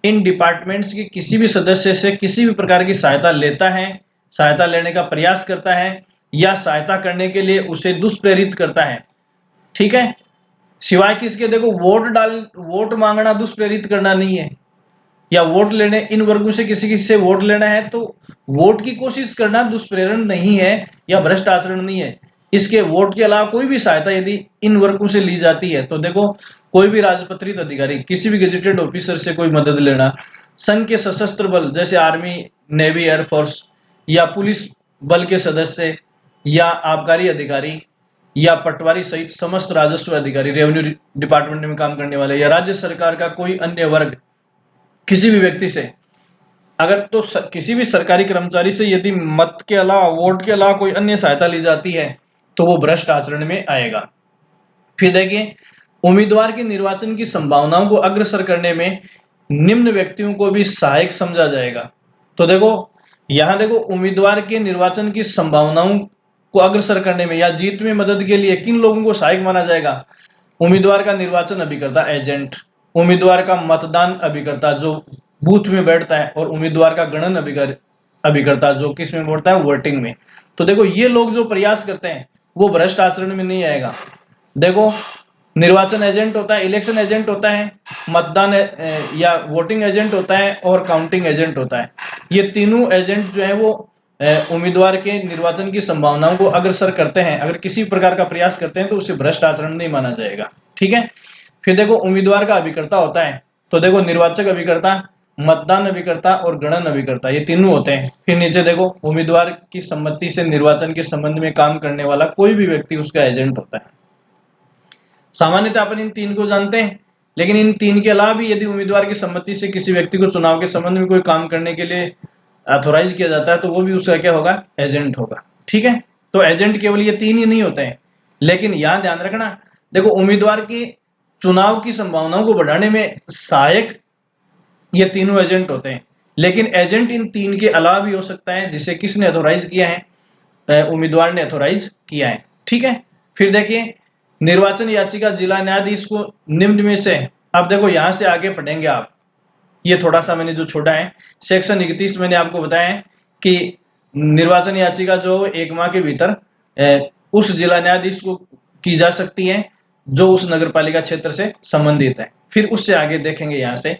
इन डिपार्टमेंट्स के किसी भी सदस्य से किसी भी प्रकार की सहायता लेता है, सहायता लेने का प्रयास करता है या सहायता करने के लिए उसे दुष्प्रेरित करता है। ठीक है, सिवाय किसके, देखो वोट मांगना दुष्प्रेरित करना नहीं है, या वोट लेने इन वर्गों से किसी किसी से वोट लेना है तो वोट की कोशिश करना दुष्प्रेरण नहीं है या भ्रष्ट आचरण नहीं है। इसके वोट के अलावा कोई भी सहायता यदि इन वर्गों से ली जाती है तो देखो कोई भी राजपत्रित अधिकारी, किसी भी गेजेटेड ऑफिसर से कोई मदद लेना, संघ के सशस्त्र बल जैसे आर्मी, नेवी, एयरफोर्स या पुलिस बल के सदस्य या आबकारी अधिकारी या पटवारी सहित समस्त राजस्व अधिकारी, रेवेन्यू डिपार्टमेंट में काम करने वाले या राज्य सरकार का कोई अन्य वर्ग किसी भी व्यक्ति से अगर तो किसी भी सरकारी कर्मचारी से यदि मत के अलावा, वोट के अलावा कोई अन्य सहायता ली जाती है तो वो भ्रष्ट आचरण में आएगा। फिर देखिए उम्मीदवार के निर्वाचन की संभावनाओं को अग्रसर करने में निम्न व्यक्तियों को भी सहायक समझा जाएगा। तो देखो यहां देखो उम्मीदवार के निर्वाचन की संभावनाओं को अग्रसर करने में या जीत में मदद के लिए किन लोगों को सहायक माना जाएगा, उम्मीदवार का निर्वाचन अभिकर्ता एजेंट, उम्मीदवार का मतदान अभिकर्ता जो बूथ में बैठता है और उम्मीदवार का गणन अभिकर्ता जो किस में बैठता है, वोटिंग में। तो देखो ये लोग जो प्रयास करते हैं वो भ्रष्ट आचरण में नहीं आएगा। देखो निर्वाचन एजेंट होता है, इलेक्शन एजेंट होता है, मतदान या वोटिंग एजेंट होता है और काउंटिंग एजेंट होता है। ये तीनों एजेंट जो है वो उम्मीदवार के निर्वाचन की संभावनाओं को अग्रसर करते हैं, अगर किसी प्रकार का प्रयास करते हैं तो उसे भ्रष्ट आचरण नहीं माना जाएगा। ठीक है, फिर देखो उम्मीदवार का अभिकर्ता होता है, तो देखो निर्वाचक अभिकर्ता, मतदान अभिकर्ता और गणन अभिकर्ता, ये तीनों होते हैं। फिर नीचे देखो उम्मीदवार की सम्मति से निर्वाचन के संबंध में काम करने वाला कोई भी व्यक्ति उसका एजेंट होता है। सामान्यतः अपन इन तीन को जानते हैं, लेकिन इन 3 के अलावा भी यदि उम्मीदवार की सम्मति से किसी व्यक्ति को चुनाव के संबंध में कोई काम करने के लिए ऑथोराइज किया जाता है तो वो भी उसका क्या होगा, एजेंट होगा। ठीक है, तो एजेंट केवल ये 3 ही नहीं होते हैं, लेकिन यहां ध्यान रखना, देखो उम्मीदवार की चुनाव की संभावनाओं को बढ़ाने में सहायक ये तीनों एजेंट होते हैं, लेकिन एजेंट इन 3 के अलावा भी हो सकता है जिसे किसने ऑथोराइज किया है, उम्मीदवार ने ऑथोराइज किया है। ठीक है, फिर देखिए निर्वाचन याचिका जिला न्यायाधीश को निम्न में से, अब देखो यहां से आगे पढ़ेंगे आप, ये थोड़ा सा मैंने जो छोड़ा है, सेक्शन 31 मैंने आपको बताया है कि निर्वाचन याचिका जो 1 माह के भीतर उस जिला न्यायाधीश को की जा सकती है जो उस नगरपालिका क्षेत्र से संबंधित है। फिर उससे आगे देखेंगे यहां से,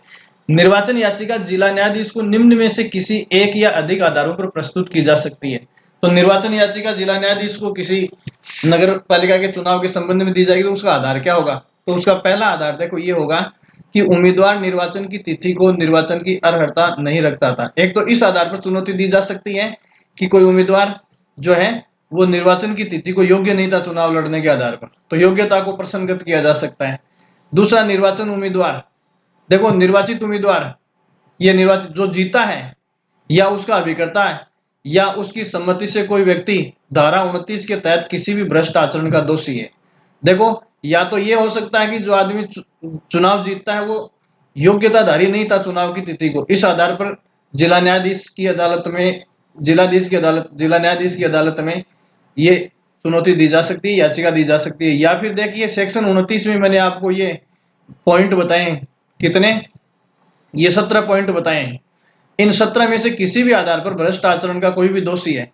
निर्वाचन याचिका जिला न्यायाधीश को निम्न में से किसी एक या अधिक आधारों पर प्रस्तुत की जा सकती है। तो निर्वाचन याचिका जिला न्यायाधीश को किसी नगर पालिका के चुनाव के संबंध में दी जाएगी तो उसका आधार क्या होगा, तो उसका पहला आधार देखो ये होगा कि उम्मीदवार निर्वाचन की तिथि को निर्वाचन की अर्हता नहीं रखता था। एक तो इस आधार पर चुनौती दी जा सकती है कि कोई उम्मीदवार जो है वो निर्वाचन की तिथि को योग्य नहीं था चुनाव लड़ने के आधार पर, तो योग्यता को प्रसंगत किया जा सकता है। दूसरा, निर्वाचन उम्मीदवार, देखो निर्वाचित उम्मीदवार ये निर्वाचित जो जीता है या उसका अभिकर्ता है या उसकी सम्मति से कोई व्यक्ति धारा 29 के तहत किसी भी भ्रष्ट आचरण का दोषी है। देखो या तो ये हो सकता है कि जो आदमी चुनाव जीतता है वो योग्यताधारी नहीं था चुनाव की तिथि को, इस आधार पर जिला न्यायाधीश की अदालत में जिला न्यायाधीश की अदालत में ये चुनौती दी जा सकती है, याचिका दी जा सकती है। या फिर देखिए सेक्शन 29 में मैंने आपको ये पॉइंट बताए, कितने, ये 17 पॉइंट बताए हैं। इन 17 में से किसी भी आधार पर भ्रष्ट आचरण का कोई भी दोषी है,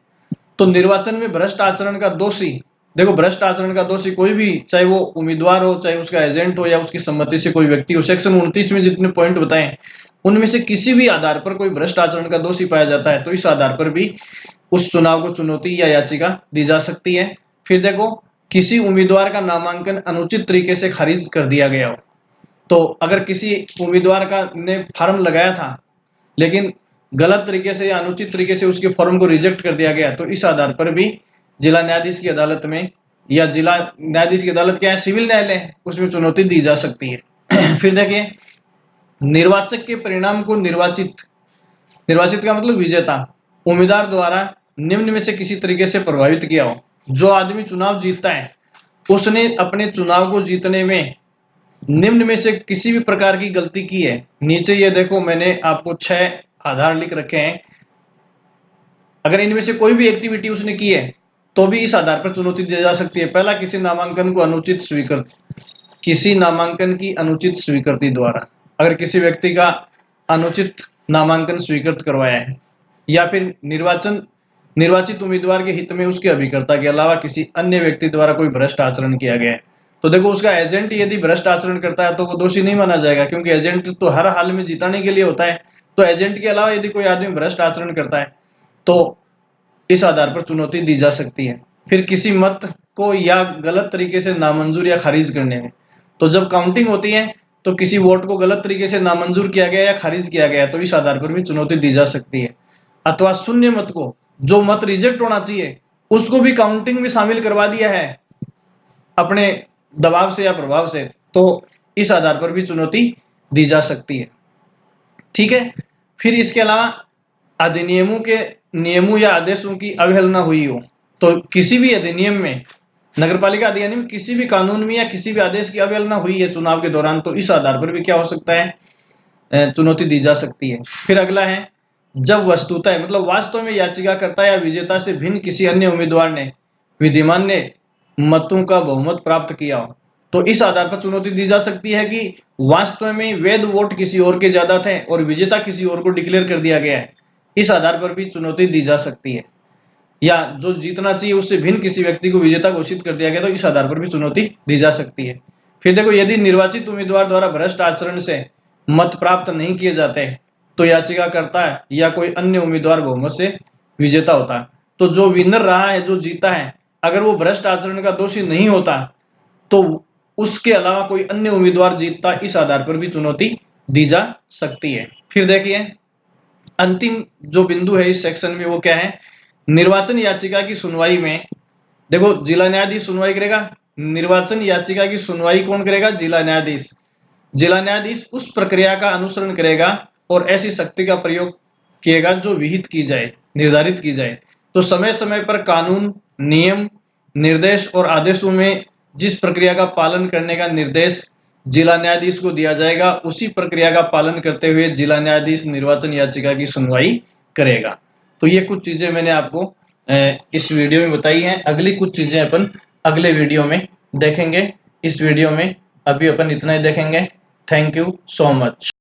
तो निर्वाचन में भ्रष्ट आचरण का दोषी, देखो भ्रष्ट आचरण का दोषी कोई भी, चाहे वो उम्मीदवार हो, चाहे उसका एजेंट हो या उसकी सम्मति से कोई व्यक्ति हो, सेक्शन 29 में जितने पॉइंट बताए उनमें से किसी भी आधार पर कोई भ्रष्ट आचरण का दोषी पाया जाता है तो इस आधार पर भी उस चुनाव को चुनौती या याचिका दी जा सकती है। फिर देखो, किसी उम्मीदवार का नामांकन अनुचित तरीके से खारिज कर दिया गया हो, तो अगर किसी उम्मीदवार का ने फॉर्म लगाया था लेकिन गलत तरीके से या अनुचित तरीके से उसके फॉर्म को रिजेक्ट कर दिया गया तो इस आधार पर भी जिला न्यायाधीश की अदालत में, या जिला न्यायाधीश की अदालत क्या है, सिविल न्यायालय है, उसमें चुनौती दी जा सकती है। फिर देखिए, निर्वाचक के परिणाम को निर्वाचित का मतलब विजेता उम्मीदवार द्वारा निम्न में से किसी तरीके से प्रभावित किया हो। जो आदमी चुनाव जीतता है उसने अपने चुनाव को जीतने में निम्न में से किसी भी प्रकार की गलती की है। नीचे ये देखो मैंने आपको 6 आधार लिख रखे हैं, अगर इनमें से कोई भी एक्टिविटी उसने की है तो भी इस आधार पर चुनौती दी जा सकती है। पहला, किसी नामांकन की अनुचित स्वीकृति द्वारा, अगर किसी व्यक्ति का अनुचित नामांकन स्वीकृत करवाया है, या फिर निर्वाचित उम्मीदवार के हित में उसके अभिकर्ता के अलावा किसी अन्य व्यक्ति द्वारा कोई भ्रष्ट आचरण किया गया है, तो देखो उसका एजेंट यदि भ्रष्ट आचरण करता है तो वो दोषी नहीं माना जाएगा, क्योंकि एजेंट तो हर हाल में जिताने के लिए होता है। तो एजेंट के अलावा यदि कोई आदमी भ्रष्ट आचरण करता है तो इस आधार पर चुनौती दी जा सकती है। फिर किसी मत को या गलत तरीके से नामंजूर या खारिज करने में, तो जब काउंटिंग होती है तो किसी वोट को गलत तरीके से नामंजूर किया गया या खारिज किया गया तो इस आधार पर भी चुनौती दी जा सकती है। अथवा शून्य मत को, जो मत रिजेक्ट होना चाहिए उसको भी काउंटिंग में शामिल करवा दिया है अपने दबाव से या प्रभाव से, तो इस आधार पर भी चुनौती दी जा सकती है। ठीक है, फिर इसके अलावा अधिनियमों के नियमों या आदेशों की अवहेलना हुई हो, तो किसी भी अधिनियम में, नगरपालिका अधिनियम किसी भी कानून में या किसी भी आदेश की अवहेलना हुई है चुनाव के दौरान, तो इस आधार पर भी क्या हो सकता है, चुनौती दी जा सकती है। फिर अगला है, जब वस्तुतः मतलब वास्तव में याचिकाकर्ता या विजेता से भिन्न किसी अन्य उम्मीदवार ने विद्यमान ने मतों का बहुमत प्राप्त किया हो, तो इस आधार पर चुनौती दी जा सकती है कि वास्तव में वैध वोट किसी और के ज्यादा थे और विजेता किसी और को डिक्लेयर कर दिया गया है, इस आधार पर भी चुनौती दी जा सकती है। या जो जीतना चाहिए उससे भिन्न किसी व्यक्ति को विजेता घोषित कर दिया गया तो इस आधार पर भी चुनौती दी जा सकती है। फिर देखो, यदि निर्वाचित उम्मीदवार द्वारा भ्रष्ट आचरण से मत प्राप्त नहीं किए जाते तो याचिकाकर्ता या कोई अन्य उम्मीदवार बहुमत से विजेता होता है। तो जो विनर रहा है, जो जीता है, अगर वो भ्रष्ट आचरण का दोषी नहीं होता तो उसके अलावा कोई अन्य उम्मीदवार जीतता, इस आधार पर भी चुनौती दी जा सकती है। फिर देखिए, अंतिम जो बिंदु है इस सेक्शन में वो क्या है, निर्वाचन याचिका की सुनवाई में, देखो जिला न्यायाधीश सुनवाई करेगा, निर्वाचन याचिका की सुनवाई कौन करेगा, जिला न्यायाधीश। जिला न्यायाधीश उस प्रक्रिया का अनुसरण करेगा और ऐसी शक्ति का प्रयोग किएगा जो विहित की जाए, निर्धारित की जाए। तो समय समय पर कानून, नियम, निर्देश और आदेशों में जिस प्रक्रिया का पालन करने का निर्देश जिला न्यायाधीश को दिया जाएगा, उसी प्रक्रिया का पालन करते हुए जिला न्यायाधीश निर्वाचन याचिका की सुनवाई करेगा। तो ये कुछ चीजें मैंने आपको इस वीडियो में बताई हैं। अगली कुछ चीजें अपन अगले वीडियो में देखेंगे। इस वीडियो में अभी अपन इतना ही देखेंगे। Thank you so much.